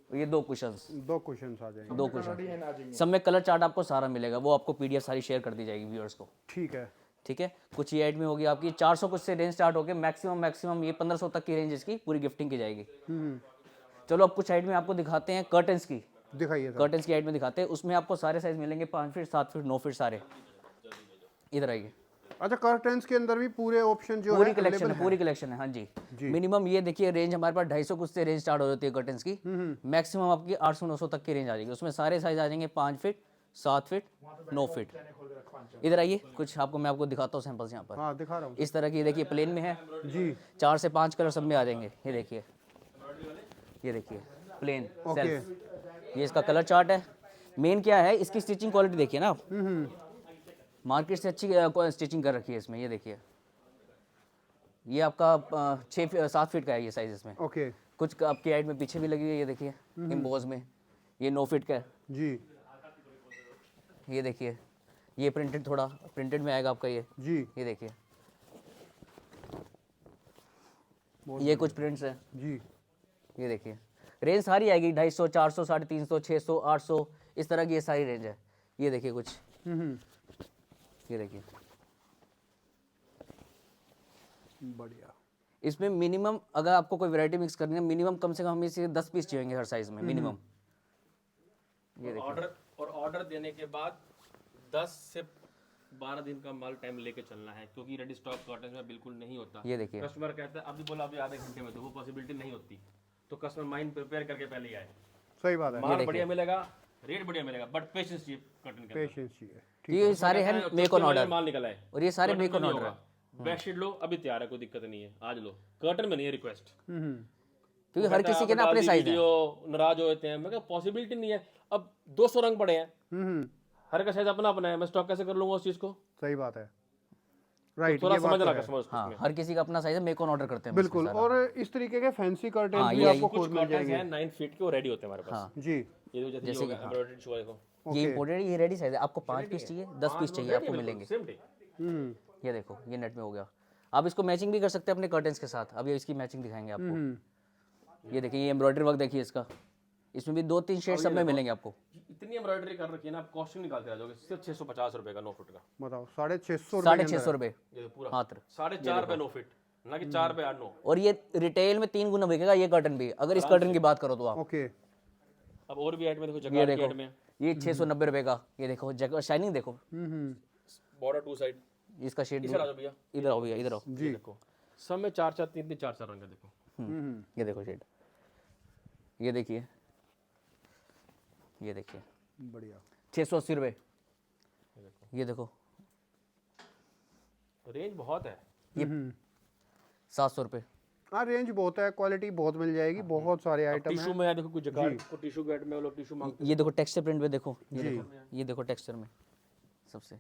ये 2 कुशंस, 2 क्वेश्चंस आ जाएंगे। 2 कुशन। सब में कलर चार्ट आपको सारा मिलेगा, वो आपको पीडीएफ सारी शेयर कर दी जाएगी व्यूअर्स को। ठीक है। ठीक है, कुछ ये आइटम में होगी आपकी 400 कुछ से रेंज स्टार्ट होके मैक्सिमम ये 1500 तक की रेंज इसकी पूरी गिफ्टिंग की जाएगी। चलो अब कुछ आइटम में आपको दिखाते हैं कर्टन्स की। दिखाइए सर। कर्टन्स की आइटम में दिखाते हैं, उसमें आपको सारे साइज मिलेंगे, 5 फीट, 7 फीट, 9 फीट सारे। इधर आइए, अच्छा, कर्टन्स के अंदर भी पूरे ऑप्शन जो पूरी है कलेक्शन available है, पूरी कलेक्शन है। हाँ जी, जी। मिनिमम ये देखिए रेंज हमारे पास 250 कुछ से रेंज स्टार्ट हो जाती है कर्टन्स की। मैक्सिमम आपकी 800-900 तक की रेंज आ जाएगी, उसमें सारे साइज आ जाएंगे, 5 फीट, 7 फीट, 9 फीट। इधर आइए, कुछ आपको मैं आपको दिखाता हूँ सैंपल्स यहाँ पर। हाँ, दिखा रहा हूँ इस तरह की देखिए प्लेन में है जी। 4 से 5 कलर सब में आ जाएंगे। ये देखिए, ये देखिए प्लेन सेल्फ, ये इसका कलर चार्ट है। मेन क्या है, इसकी स्टिचिंग क्वालिटी देखिए ना आप, मार्केट से अच्छी स्टिचिंग कर रखी है इसमें। ये देखिए, ये आपका 7 फीट का है ये साइज इसमें। ओके कुछ आपकी हाइट में पीछे भी लगी हुई है, ये देखिए एम्बोज में। ये 9 फीट का है। जी। ये देखिए, ये प्रिंटेड, थोड़ा प्रिंटेड में आएगा आपका ये। जी। ये देखिए, ये कुछ प्रिंट्स हैं। जी। ये देखिए, रेंज सारी आएगी 250, 400, 350, 600, 800, इस तरह की ये सारी रेंज है। ये देखिए कुछ, ये देखिए, बढ़िया। इसमें मिनिमम अगर आपको कोई वैरायटी मिक्स करनी है, मिनिमम कम से कम हमें इसे 10 पीस चाहिए हर साइज में मिनिमम। ये देखिए, ऑर्डर देने के बाद 10 से 12 दिन का माल टाइम लेके चलना है, क्योंकि रेडी स्टॉक कॉटन में बिल्कुल नहीं होता। ये देखिए कस्टमर कहता है अभी बोला अभी आधे घंटे में, तो वो पॉसिबिलिटी नहीं होती। तो कस्टमर माइंड प्रिपेयर करके पहले ही आए। सही बात है, माल बढ़िया मिलेगा, रेट बढ़िया मिलेगा, बट पेशेंस चाहिए कॉटन के अंदर। पेशेंस चाहिए। ये सारे हैं मेक ऑन ऑर्डर माल निकला है और ये सारे मेक ऑन ऑर्डर है। बेडशीट लो अभी तैयार है, कोई दिक्कत नहीं है, आज लो। कर्टन में नहीं है रिक्वेस्ट, क्योंकि हर किसी के ना अपने साइज है। नाराज होते हैं, मैं कहा पॉसिबिलिटी नहीं है। अब 200 रंग पड़े हैं, हर का साइज अपना अपना है, मैं स्टॉक कैसे कर लूंगा उस चीज को? सही बात है, राइट। थोड़ा ये बात समझ तो रहा है। कस्टमर उसको। हाँ, हर किसी का अपना साइज है, मेक ऑन ऑर्डर करते हैं बिल्कुल। और इस तरीके के फैंसी कर्टन हाँ, भी ये आपको कुछ खुद मिल कॉटन जाएंगे। है 9 फीट के, वो रेडी होते हैं हमारे पास। जी, ये जो जैसे एम्ब्रॉयडरी शो देखो, ये इंपोर्टेड, ये रेडी साइज है। आपको 5 पीस चाहिए, 10 पीस चाहिए, आपको मिलेंगे। Same day. ये देखो, ये नेट में हो गया। आप इसको मैचिंग भी कर सकते हैं अपने कर्टन्स के साथ। अब ये इसकी मैचिंग दिखाएंगे आपको। ये देखिए, ये एम्ब्रॉयडरी वर्क देखिए इसका, इसमें भी 2-3 शेड सब में मिलेंगे आपको। इतनी एम्ब्रॉयडरी कर रखी है ना, आप कॉस्टिंग निकालते रह जाओगे। सिर्फ 650 रुपए का 9 फुट का, बताओ, 650 650 रुपए ये पूरा मात्र। 4.5 रुपए 9 फीट, ना कि 4 रुपए 8 9। और ये रिटेल में 3 गुना बिकेगा ये कर्टन भी, अगर इस कर्टन की बात करो तो आप। ओके। अब और भी ऐड में देखो, ये जगह की देखो, ऐड में ये 690 रुपए का। ये देखो जगह शाइनिंग देखो, बॉर्डर 2 साइड। इसका शेड इधर आ जाओ भैया, इधर आओ भैया, इधर आओ। जी, देखो सब में 4-4 3-3 4-4 रंग है। देखो ये देखो शेड, ये देखिए, ये देखिए बढ़िया। 680 रुपए। ये देखो, रेंज बहुत है। ये 700 रुपए। हाँ, रेंज बहुत है, क्वालिटी बहुत मिल जाएगी, बहुत सारे आइटम टिश्यू में देखो, कुछ जगह को टिश्यू गेट में वो लोग टिश्यू मांगते ये देखो टेक्सचर प्रिंट पे देखो, ये देखो टेक्सचर में सबसे,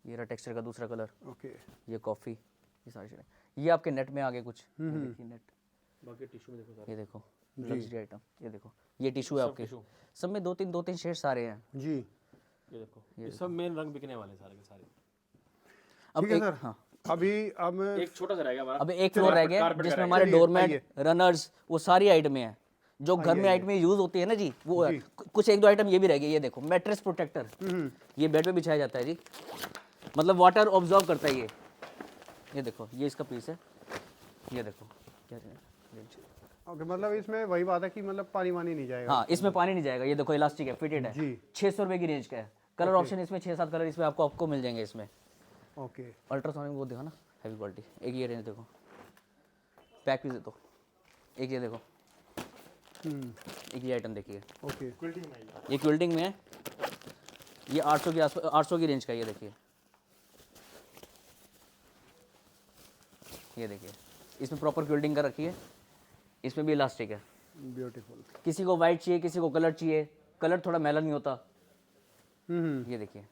ये रहा टेक्सचर का दूसरा कलर। ओके। ये कॉफी, ये सारी चीजें। ये आपके नेट में आगे कुछ, ये देखिए नेट, हैं। बाकी टिश्यू में देखो ये देखो लग्जरी आइटम। ये देखो, ये टिश्यू है आपके, सब में 2-3 शेड सारे हैं। जी, ये देखो, ये सब मेन रंग बिकने वाले सारे के सारे। अब ठीक है एक, सर। हाँ, अभी अब एक छोटा सा रह गया हमारा, अब एक फ्लोर रह गया जिसमें हमारे डोरमैट, रनर्स, वो सारी आइटमें हैं जो घर में आइटमें यूज होती है ना जी, वो है। कुछ 1-2 आइटम ये भी रह गए। ये देखो मैट्रेस प्रोटेक्टर, ये बेड पे बिछाया जाता है जी, मतलब वाटर ऑब्जॉर्व करता है ये देखो, ये इसका पीस है। ये देखो क्या ओके, मतलब इसमें वही बात है कि मतलब पानी वानी नहीं जाएगा। हाँ, इसमें पानी नहीं जाएगा। ये देखो इलास्टिक है, फिटेड है जी। 600 रुपए की रेंज का है। कलर ऑप्शन इसमें 6-7 कलर इसमें आपको मिल जाएंगे इसमें। ओके। अल्ट्रासोनिक वो देखो ना, हैवी क्वालिटी। एक ये रेंज देखो, पैक पीस देखो, एक ये देखो, एक ये आइटम देखिए, ओके। ये क्विल्टिंग में है। ये 800 के आसपास, 800 की रेंज का। ये देखिए, ये देखिए, इसमें प्रॉपर क्विल्टिंग कर रखी है, इसमें भी इलास्टिक है। ब्यूटीफुल। किसी को वाइट चाहिए, किसी को कलर चाहिए, कलर थोड़ा मैला नहीं होता। ये देखिए,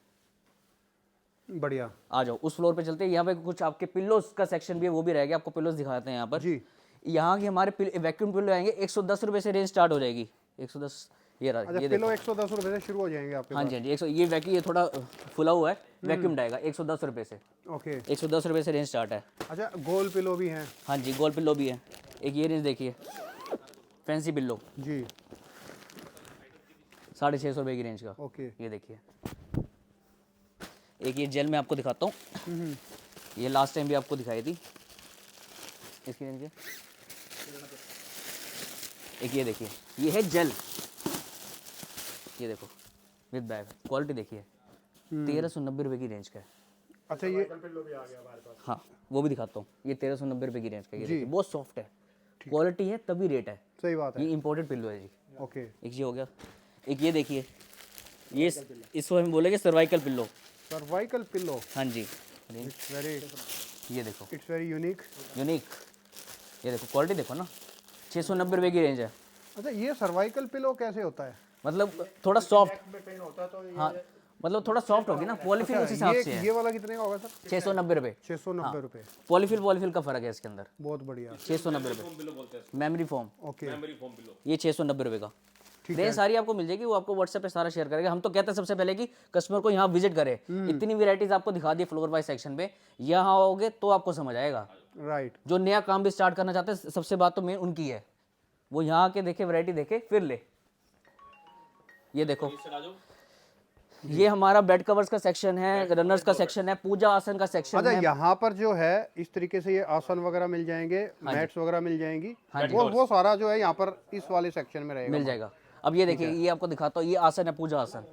बढ़िया। आ जाओ उस फ्लोर पे चलते हैं। यहाँ पे कुछ आपके पिल्लोस का सेक्शन भी है, वो भी रह गया, आपको पिल्लोस दिखाते हैं यहाँ पर। जी। यहाँ की हमारे वैक्यूम पिल्लो आएंगे 110 रुपए से रेंज स्टार्ट हो जाएगी। 110, ये रहा, अच्छा, ये किलो देखो। 110 रुपए से शुरू हो जाएंगे आपके हाँ जी, हाँ जी, 100। ये वैक्यूम, ये थोड़ा फुला हुआ है, वैक्यूम आएगा 110 रुपए से। पास। ओके। 110 रुपए से रेंज स्टार्ट है। अच्छा, गोल पिलो भी हैं। हाँ जी, गोल पिल्लो भी है। एक ये रेंज देखिए, फैंसी पिल्लो, जी। 650 रुपए की रेंज का। ओके। ये देखिए, एक ये जेल में आपको दिखाता हूँ, ये लास्ट टाइम भी आपको दिखाई थी, इसकी रेंज है। एक ये देखिए, ये है जेल, ये देखो विद बैग, क्वालिटी देखिए, 1390 रुपए की रेंज का है। अच्छा, ये हाँ, वो भी दिखाता हूँ, ये 1390 रुपए की रेंज का। ये देखिए, बहुत सॉफ्ट है, क्वालिटी है तभी रेट है। सही बात है। ये इंपोर्टेड पिल्लो है जी। ओके। एक ये हो गया। एक ये देखिए, ये इसको हम बोलेंगे सर्वाइकल पिल्लो। Cervical pillow. हाँ जी, इट्स वेरी ये देखो यूनिक। यूनिक, ये देखो क्वालिटी देखो ना, 690 रुपए की रेंज है। अच्छा, ये सर्वाइकल पिलो कैसे होता है? मतलब थोड़ा सॉफ्ट, हाँ, मतलब थोड़ा सॉफ्ट होगी ना, पॉलीफिल उस हिसाब से है। ये वाला कितने का होगा सर? 690 रुपए। 690 रुपए। पॉलीफिल का फर्क है इसके अंदर। बहुत बढ़िया। 690 रुपए मेमोरी फोम, ओके। ये 690 रुपए का। रेंज सारी आपको मिल जाएगी, वो आपको व्हाट्सएप पे सारा शेयर करेगा। हम तो कहते हैं सबसे पहले कि कस्टमर को यहाँ विजिट करे। इतनी वैरायटीज आपको दिखा दी फ्लोर बाय सेक्शन पे, यहाँ आओगे तो आपको समझ आएगा। राइट। जो नया काम भी स्टार्ट करना चाहते हैं, सबसे बात तो मेन उनकी है, वो यहाँ आके देखे, वैरायटी देखे, फिर ले। ये देखो, ये हमारा बेड कवर्स का सेक्शन है, रनर्स का सेक्शन है, पूजा आसन का सेक्शन अच्छा, है। यहाँ पर जो है इस तरीके से ये आसन वगैरह मिल जाएंगे, मैट्स वगैरह मिल जाएंगी, वो सारा जो है यहाँ पर इस वाले सेक्शन में रहेगा। मिल जाएगा। अब ये देखिए, ये आपको दिखाता हूँ, ये आसन है पूजा आसन,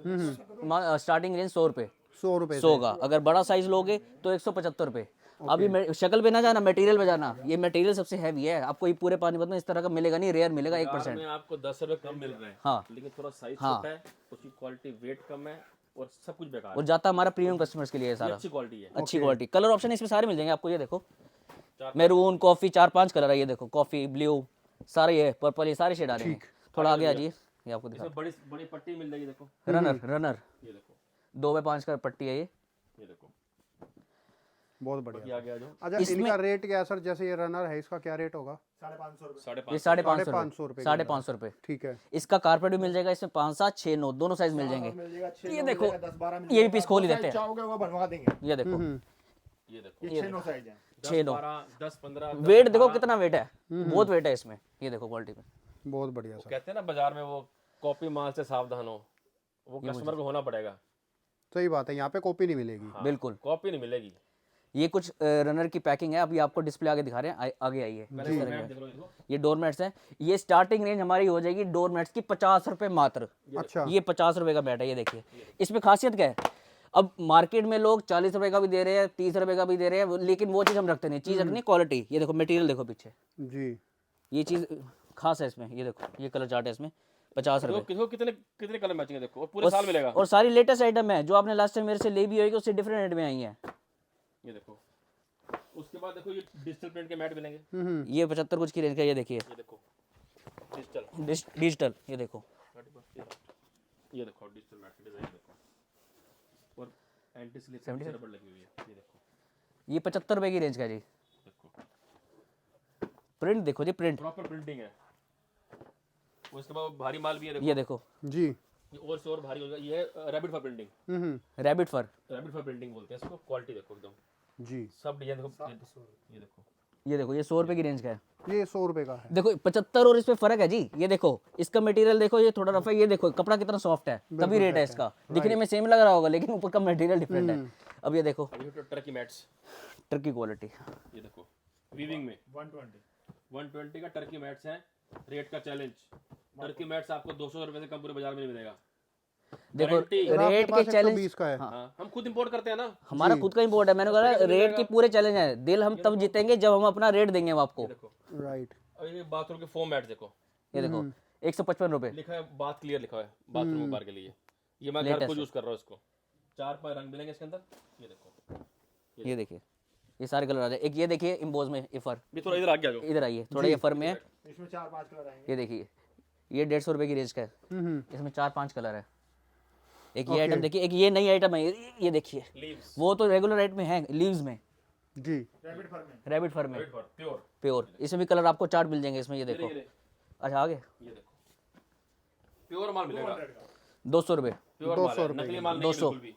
स्टार्टिंग रेंज 100 रुपए। 100 रुपए 100 का। अगर बड़ा साइज लोगे तो 175 रुपए। अभी शक्ल पे ना जाना, मटेरियल पे जाना। ये मटेरियल सबसे हैवी है, आपको ये पूरे पानीपत में इस तरह का मिलेगा नहीं, रेयर मिलेगा 1%। में आपको 10 रुपए कम मिल रहे हैं, हाँ। लेकिन थोड़ा साइज छोटा है, उसकी क्वालिटी वेट कम है और सब कुछ बेकार और जाता हमारा प्रीमियम कस्टमर्स के लिए है है। सारा, अच्छी क्वालिटी है। अच्छी क्वालिटी। कलर ऑप्शन इसमें सारे मिल जाएंगे आपको, ये देखो मैरून, कॉफी, 4-5 कलर है। ये देखो कॉफी, ब्लू, सारे ये पर्पल, ये सारे शेड आ रहे हैं। थोड़ा आगे आ जाइए, ये आपको दिखा। इसमें बड़ी बड़ी पट्टी मिल जाएगी, देखो रनर ये देखो, 2x5 का पट्टी है ये। देखो बहुत बढ़िया। ये आगे आ जाओ। अच्छा, इनका रेट क्या है सर? जैसे ये रनर है, इसका क्या रेट होगा? 550 रुपए। 550 ये 550 550 रुपए। 550 रुपए। ठीक है। इसका कारपेट भी मिल जाएगा इसमें, 5, 7, 6, 9 दोनों साइज मिल जाएंगे। मिल जाएगा 6 ये देखो, 10-12 मिल ये भी पीस खोल ही देते हैं। चाहोगे वो बनवा देंगे। ये देखो, ये देखो, ये 6-9 साइज है। 6-9 10 15 वेट देखो कितना वेट है, बहुत वेट है इसमें। ये देखो क्वालिटी में बहुत बढ़िया सर। कहते हैं ना बाजार में वो कॉपी माल से सावधान हो, वो कस्टमर को होना पड़ेगा। सही बात है, यहाँ पे कॉपी नहीं मिलेगी। बिल्कुल। कॉपी नहीं मिलेगी। ये कुछ रनर की पैकिंग है, अभी आपको डिस्प्ले आगे दिखा रहे हैं, आगे आइए। ये डोरमेट्स हैं, ये स्टार्टिंग रेंज हमारी हो जाएगी डोरमेट्स की 50 रुपए मात्र। अच्छा। ये 50 रुपए का बैट है, ये देखिए। इसमें खासियत क्या है, अब मार्केट में लोग 40 रुपए का भी दे रहे हैं, 30 रुपए का भी दे रहे हैं, लेकिन वो चीज़ हम रखते नहीं। चीज़ रखनी क्वालिटी। ये देखो मटेरियल देखो पीछे, जी। ये चीज़ खास है इसमें। ये देखो ये कलर चार्ट है इसमें, 50 रुपए। कितने कितने कलर मैचिंग है देखो, और पूरे साल मिलेगा। और सारी लेटेस्ट आइटम है जो आपने लास्ट टाइम मेरे से ले भी होगी, उससे डिफरेंट रेट में आई है। ये देखो, उसके बाद देखो ये डिजिटल प्रिंट के मैट मिलेंगे। ये 75 कुछ की रेंज का। ये देखिए ये देखो डिजिटल, डिजिटल, ये देखो ये देखो डिजिटल मैट की डिजाइन देखो, और एंटी स्लिप से रबड़ लगी हुई है। ये देखो, ये 75 रुपए की रेंज का है जी। देखो प्रिंट देखो जी, प्रिंट। प्रॉपर प्रिंटिंग है। उसके बाद भारी माल भी है, देखो ये देखो जी। ये और से और भारी होगा। ये है रैबिट फर प्रिंटिंग, रैबिट फर। रैबिट फर प्रिंटिंग बोलते हैं इसको। क्वालिटी देखो एकदम, जी। सब डिजाइन देखो। ये देखो, ये देखो, ये 100 रुपए की रेंज का है। ये 100 रुपए का है। देखो 75 और इस पे फर्क है जी। ये देखो इसका मटेरियल देखो, ये थोड़ा रफ है। ये देखो कपड़ा कितना सॉफ्ट है, तभी रेट है इसका। दिखने में सेम लग रहा होगा, लेकिन ऊपर का मटेरियल डिफरेंट है। अब ये देखो ये तो टर्की मैट्स, टर्की क्वालिटी। ये देखो वीविंग में 120 का टर्की मैट्स है। रेट का चैलेंज, टर्की मैट्स आपको 200 रुपए से कम पूरे बाजार में नहीं मिलेगा। देखो Guarantee। रेट के चैलेंज 120 का है। हाँ, हम खुद इंपोर्ट करते हैं ना। हमारा खुद का इंपोर्ट है। मैंने कहा रेट की पूरे चैलेंज है। दिल हम तब जीतेंगे जब हम अपना रेट देंगे हम आपको। देखो, राइट। और ये बाथरूम के फोम मैट देखो, ये देखो 155 रुपए। लिखा है बात क्लियर लिखा है बाथरूम बार के लिए। ये मैं घर को यूज कर रहा हूँ इसको। 4-5 रंग मिलेंगे इसके अंदर। ये देखो, ये देखिए ये सारे कलर आ जाए। एक ये देखिए इम्बोज में ये फर, ये थोड़ा इधर आ गया जो। इधर आइए थोड़ा, ये फर में है। इसमें 4-5 कलर आएंगे। ये देखिए ये 150 रुपए की रेंज का है। इसमें 4-5 कलर है। एक ये आइटम देखिए, एक ये नई आइटम है। ये देखिए लीव्स, वो तो रेगुलर रेट में है, लीव्स में, जी। रैबिट फर में। रैबिट फर में प्योर। प्योर। इसमें भी कलर आपको चार्ट मिल जाएंगे इसमें। ये देखो, अच्छा आगे ये देखो प्योर माल मिलेगा। 200 रुपए। प्योर माल है, नकली माल नहीं है बिल्कुल भी।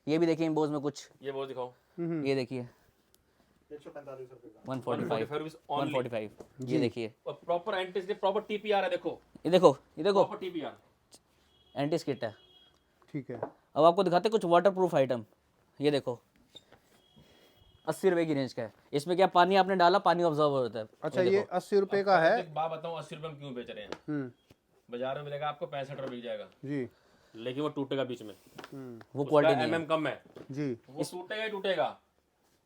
ये भी देखिए इम्बोज में कुछ, ये वो दिखाओ, ये देखिए 145 रुपए का। 145 only। 145। ये देखिए, और proper anti slip, proper TPR है। देखो ये देखो, ये देखो प्रॉपर टीपीआर। एंटी स्किट है। ठीक है। अब आपको दिखाते हैं कुछ वाटर प्रूफ आइटम। ये देखो 80 रुपए की रेंज का है। इसमें क्या पानी आपने डाला, पानी ऑब्जर्व होता है। अच्छा, ये 80 रुपए का है। एक बात बताऊं, 80 रुपए में क्यों बेच रहे हैं? बाजार में मिलेगा आपको 65 रुपए मिल जाएगा, जी। लेकिन वो टूटेगा बीच में। वो क्वालिटी नहीं है। एमएम कम है, जी। वो टूटेगा ही टूटेगा।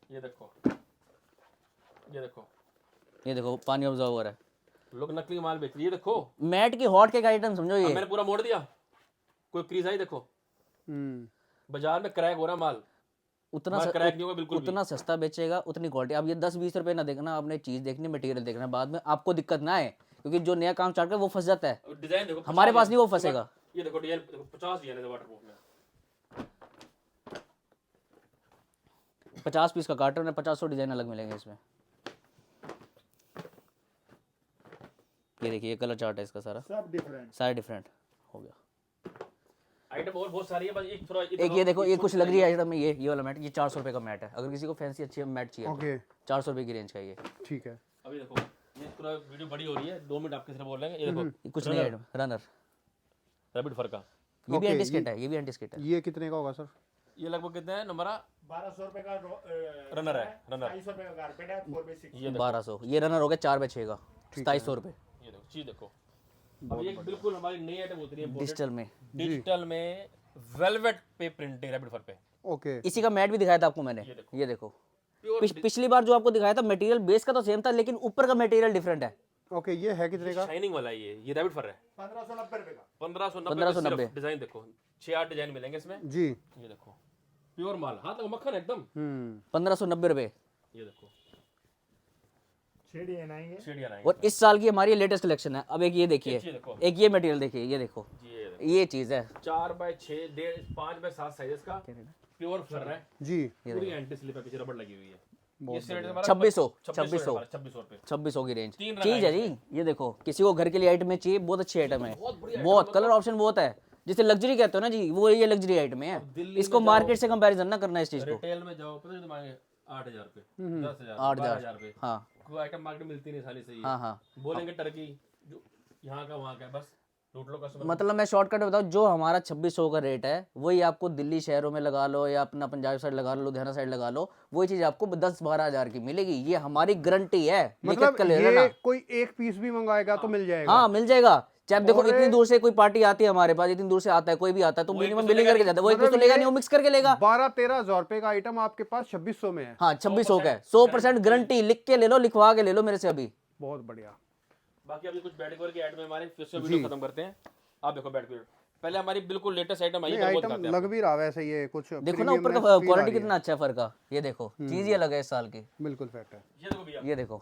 ये देखो, ये देखो, ये देखो पानी ऑब्जर्व हो रहा है। लोग नकली माल बेच रहे हैं। ये देखो, मैट की हॉट केक आइटम समझो। अब ये मैंने पूरा मोड़ दिया, कोई क्रीज आई देखो। बाजार में क्रैक हो रहा माल, उतना माल क्रैक नहीं होगा बिल्कुल भी। उतना सस्ता बेचेगा उतनी क्वालिटी। अब ये 10-20 रुपए ना देखना, आपने चीज देखनी, मटेरियल देखना, बाद में आपको दिक्कत ना आए, क्योंकि जो नया काम स्टार्ट कर वो फंस जाता है। डिजाइन देखो, हमारे पास नहीं वो फंसेगा। ये देखो डिजाइन देखो, 50 डिजाइन है वाटरप्रूफ में। 50 पीस का कार्टन है, 50 डिजाइन अलग मिलेंगे इसमें। ये देखिए ये कलर चार्ट है इसका सारा, सब डिफरेंट। सारा डिफरेंट हो गया। आइटम और बहुत सारी है, बस एक थोड़ा एक ये देखो, ये कुछ लग रही है आइटम में। ये वाला मैट, ये 400 रुपए का मैट है। अगर किसी को फैंसी अच्छी मैट चाहिए, ओके। 400 रुपए की रेंज का ये। ठीक है। अभी देखो, ये पूरा वीडियो बड़ी हो रही है, 2 मिनट आपके सिर्फ बोल लेंगे। ये देखो ये कुछ नहीं आइटम, रनर। रैबिट फर का, ये भी Okay, एंटी स्किट है, ये भी एंटी स्किट है। ये कितने का होगा सर? ये लगभग कितने हैं नंबर? 1200 रुपए का रनर है, रनर। 250 रुपए का कारपेट है 4x6। ये देखो, 1200। ये रनर हो गया 4x6 का, 2700 रुपए ये देखो चीज देखो। अब ये बिल्कुल हमारी नई आइटम होती है डिजिटल में। डिजिटल में वेलवेट पे प्रिंटिंग रैबिट फर पे। ओके इसी का मैट भी दिखाया था आपको मैंने, ये देखो। पिछली बार जो आपको दिखाया था मटेरियल बेस का तो सेम था, लेकिन ऊपर का मटेरियल डिफरेंट है। ओके, ये है कितने का? शाइनिंग वाला ये रैबिट फर है 1590 रुपए का। 1590 डिजाइन देखो, 6-8 डिजाइन मिलेंगे इसमें। जी। ये देखो प्योर माल, हाथ लगा मक्खन एकदम। 1590 रुपए। ये देखो शेडियन आएंगे। शेडियां आएंगे। और इस साल की हमारी लेटेस्ट कलेक्शन है। अब एक ये देखिए, ये देखो। एक ये मटेरियल देखिए, ये देखो, ये ये चीज है 4x6 5x7 साइजेस का प्योर फर है जी। पूरी एंटी स्लिप है, पीछे रबड़ लगी हुई है। ये सेट हमारा 2600 रुपए 2600 की रेंज तीन रंग चीज है जी। ये देखो, किसी को घर के लिए आइटम में चाहिए, बहुत अच्छी आइटम है, बहुत कलर ऑप्शन बहुत है, जिसे लग्जरी कहते हो ना जी, वो ये लग्जरी आइटम है। इसको मार्केट से कंपैरिजन ना करना इस चीज को। रिटेल में जाओ पता है तुम्हारे 8000 रुपए 10000 8,000 12,000 रुपए। हाँ कोई आइटम मार्केट में मिलती नहीं साली सही है। हाँ हाँ। बोलेंगे टर्की जो यहाँ का वहाँ का, बस लूट लो कस्टमर। मतलब मैं शॉर्टकट बताऊं, जो हमारा 2600 का रेट है वही आपको दिल्ली शहरों में लगा लो, या अपना पंजाब साइड लगा लो, लुधियाना साइड लगा लो, वही चीज आपको 10-12 हजार की मिलेगी। ये हमारी गारंटी है। मतलब ले लेना। ये कोई एक पीस भी मंगाएगा तो मिल जाएगा? हाँ मिल जाएगा। चाहे देखो इतनी दूर से कोई पार्टी आती है हमारे पास, इतनी दूर से आता है कोई भी आता है, तो मिनिमम बिलिंग करके जाता है, वही कुछ तो लेगा नहीं, वो मिक्स करके लेगा। 12-13 हजार रुपए का आइटम आपके पास 2600 में है। हाँ 2600 का है, 100% गारंटी। लिख के ले लो, लिखवा के ले लो मेरे से अभी। बहुत बढ़िया। बाकी अभी कुछ बैड कवर की ऐड में हमारे फिर से वीडियो खत्म करते हैं। आप देखो बैड कवर, पहले हमारी बिल्कुल लेटेस्ट आइटम आई है, बहुत आइटम दिखाते हैं लग भी रहा वैसे, ये कुछ देखो ना ऊपर का premiumness feel आ क्वालिटी रही है। कितना अच्छा है फर का। ये देखो चीज ये लगा है इस साल की। बिल्कुल फैक्ट है। ये देखो भैया, ये देखो,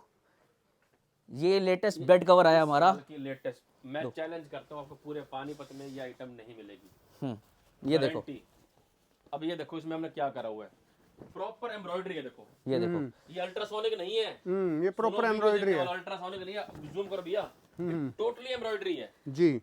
ये लेटेस्ट बेड कवर आया हमारा। की लेटेस्ट मैं चैलेंज करता हूँ, आपको पूरे पानीपत में ये आइटम नहीं मिलेगी। ये देखो, Guarantee। अब ये देखो इसमें हमने क्या करा हुआ है, प्रॉपर एम्ब्रॉयडरी है। देखो ये देखो, ये अल्ट्रासोनिक नहीं है, ये प्रॉपर एम्ब्रॉयडरी है। अल्ट्रासोनिक नहीं है। जूम करो भैया, टोटली एम्ब्रॉयडरी है जी।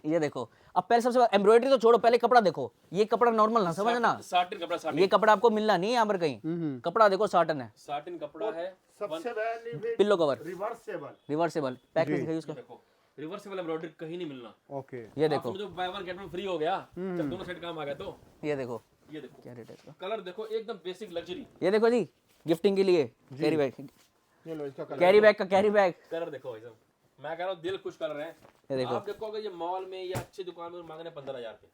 ये देखो। अब पहले सबसे एम्ब्रॉयडरी तो छोड़ो, पहले कपड़ा देखो। ये कपड़ा नॉर्मल ना समझना, साटिन कपड़ा, साटिन ये कपड़ा आपको मिलना नहीं है यहाँ पर कहीं। कपड़ा देखो साटन है, साटिन कपड़ा है। सबसे benefit pillow cover reversible. Reversible pack दिखाइए उसका। देखो रिवर्सिबल एम्ब्रॉयडरी कहीं नहीं मिलना। ओके। ये देखो, जो by one get one free हो गया जब दोनों सेट काम आ गया तो। ये देखो, ये देखो क्या रेट है इसका। कलर देखो, एकदम बेसिक लग्जरी। ये देखो जी, गिफ्टिंग के लिए कैरी बैग, ये लो इसका कलर। कैरी बैग का कैरी बैग। कलर देखो भाई साहब, मैं कह रहा हूँ दिल खुश कलर है। ये देखो, आप देखोगे ये मॉल में या अच्छी दुकान में मांगने 15,000 पे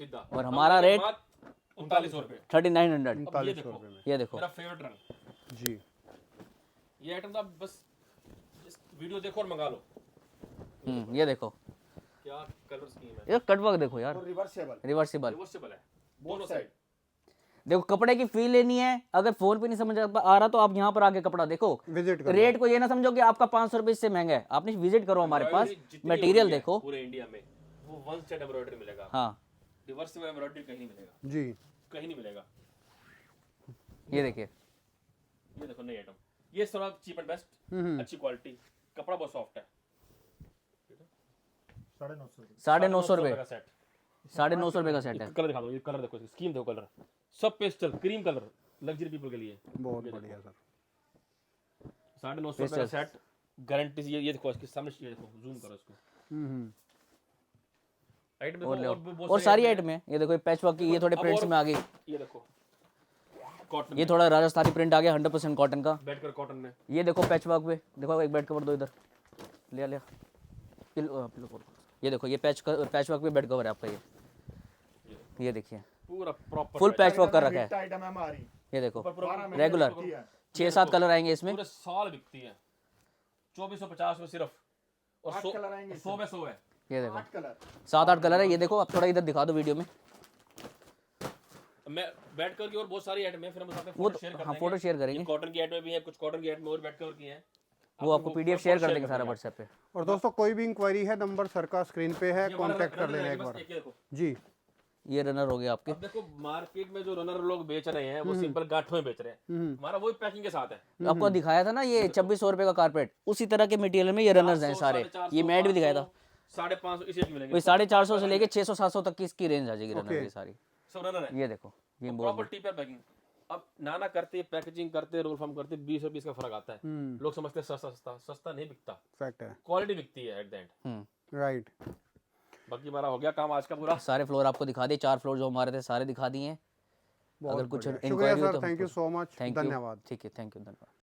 सीधा, और हमारा रेट 3900 रुपए। 3900। अब ये देखो, ये देखो, मेरा फेवरेट रंग। जी। ये आइटम तो आप बस इस वीडियो देखो और मंगा लो। ये देखो, क्या कलर स्कीम है, ये कटवर्क देखो यार, और रिवर्सेबल। रिवर्सिबल। रिवर्सिबल है दोनों साइड। देखो कपड़े की फील लेनी है, अगर फोन पे नहीं समझ आ रहा तो आप यहाँ पर आके कपड़ा देखो। विजिट करो। रेट को ये ना समझो कि आपका 500 रुपए इससे महंगा है, आपने विजिट करो हमारे पास, जितनी मटेरियल होती है देखो। पूरे इंडिया में वो वन सेट एम्ब्रॉयडरी मिलेगा। हाँ रिवर्सिबल एम्ब्रॉयडरी कहीं नहीं मिलेगा, जी। कहीं नहीं मिलेगा। ये देखिए, ये देखो नई आइटम, ये थोड़ा चीप एंड बेस्ट, अच्छी क्वालिटी, कपड़ा बहुत सॉफ्ट है। 950। 950 रुपए, का सेट, 950 रुपए का सेट है। कलर दिखा दो, ये कलर देखो, इसकी स्कीम देखो, कलर सब pastel cream colour, luxury people के लिए। बहुत बढ़िया सर। 950 रुपए का सेट, गारंटी। ये देखो इसके सामने, ये देखो जूम करो इसको। आइटम देखो और सारी आइटम है। ये देखो पैच वर्क की, ये थोड़े प्रिंट्स में आ गई। ये देखो कॉटन, ये थोड़ा राजस्थानी प्रिंट आ गया 100% कॉटन का। बैठ कर कॉटन में। ये देखो पैच वर्क पे, देखो एक बेड कवर दो इधर, लिया पिलो कवर। ये देखो, ये पैच वर्क पे बेड कवर है आपका। ये देखिए पूरा प्रॉपर फुल पैच वर्क कर रखा है। आइटम है हमारी। ये देखो पूरा रेगुलर 6-7 कलर आएंगे इसमें। पूरे साल बिकती है 2450 में सिर्फ, और 8 कलर आएंगे 100 में 100 है। ये देखो 8 कलर। 7-8 कलर है। ये देखो, आप थोड़ा इधर दिखा दो वीडियो में। मैं बैठ कर की और बहुत सारी आइटम है, फिर हम साथ में वो फोटो शेयर कर हाँ देंगे। फोटो शेयर करेंगे, कॉटन की आइटम भी है, कुछ कॉटन की आइटम और बैठ कर की है, वो आपको पीडीएफ शेयर कर देंगे सारा व्हाट्सएप पे। और दोस्तों कोई भी इंक्वायरी है, नंबर सर का स्क्रीन पे है, कांटेक्ट कर लेना एक बार। देखो जी। ये रनर हो गया आपके। अब देखो मार्केट में जो रनर लोग बेच रहे हैं वो सिंपल गांठों में बेच रहे हैं, हमारा वही पैकिंग के साथ है। आपको दिखाया था ना ये 2600 रुपए का कारपेट, उसी तरह के मटेरियल में ये रनर्स हैं सारे। ये मैट भी दिखाया था, 550 इसी रेंज में मिलेंगे। कोई 450 से लेके 600-700 तक की इसकी रेंज आ जाएगी रनर की सारी। सब रनर है। ये देखो, ये प्रॉपर टीपर पैकिंग। अब नाना करते पैकेजिंग करते रोल फॉर्म करते 20 और 20 का फर्क आता है। लोग समझते हैं सस्ता सस्ता, सस्ता नहीं बिकता, फैक्ट है। क्वालिटी बिकती है एट द एंड। राइट। बाकी हमारा हो गया काम आज का पूरा। सारे फ्लोर आपको दिखा दिए, 4 फ्लोर जो हमारे थे सारे दिखा दिए हैं। अगर कुछ शुक्रिया इंक्वायरी हो सर, तो thank you so much, thank you, धन्यवाद। ठीक है, थैंक यू, धन्यवाद।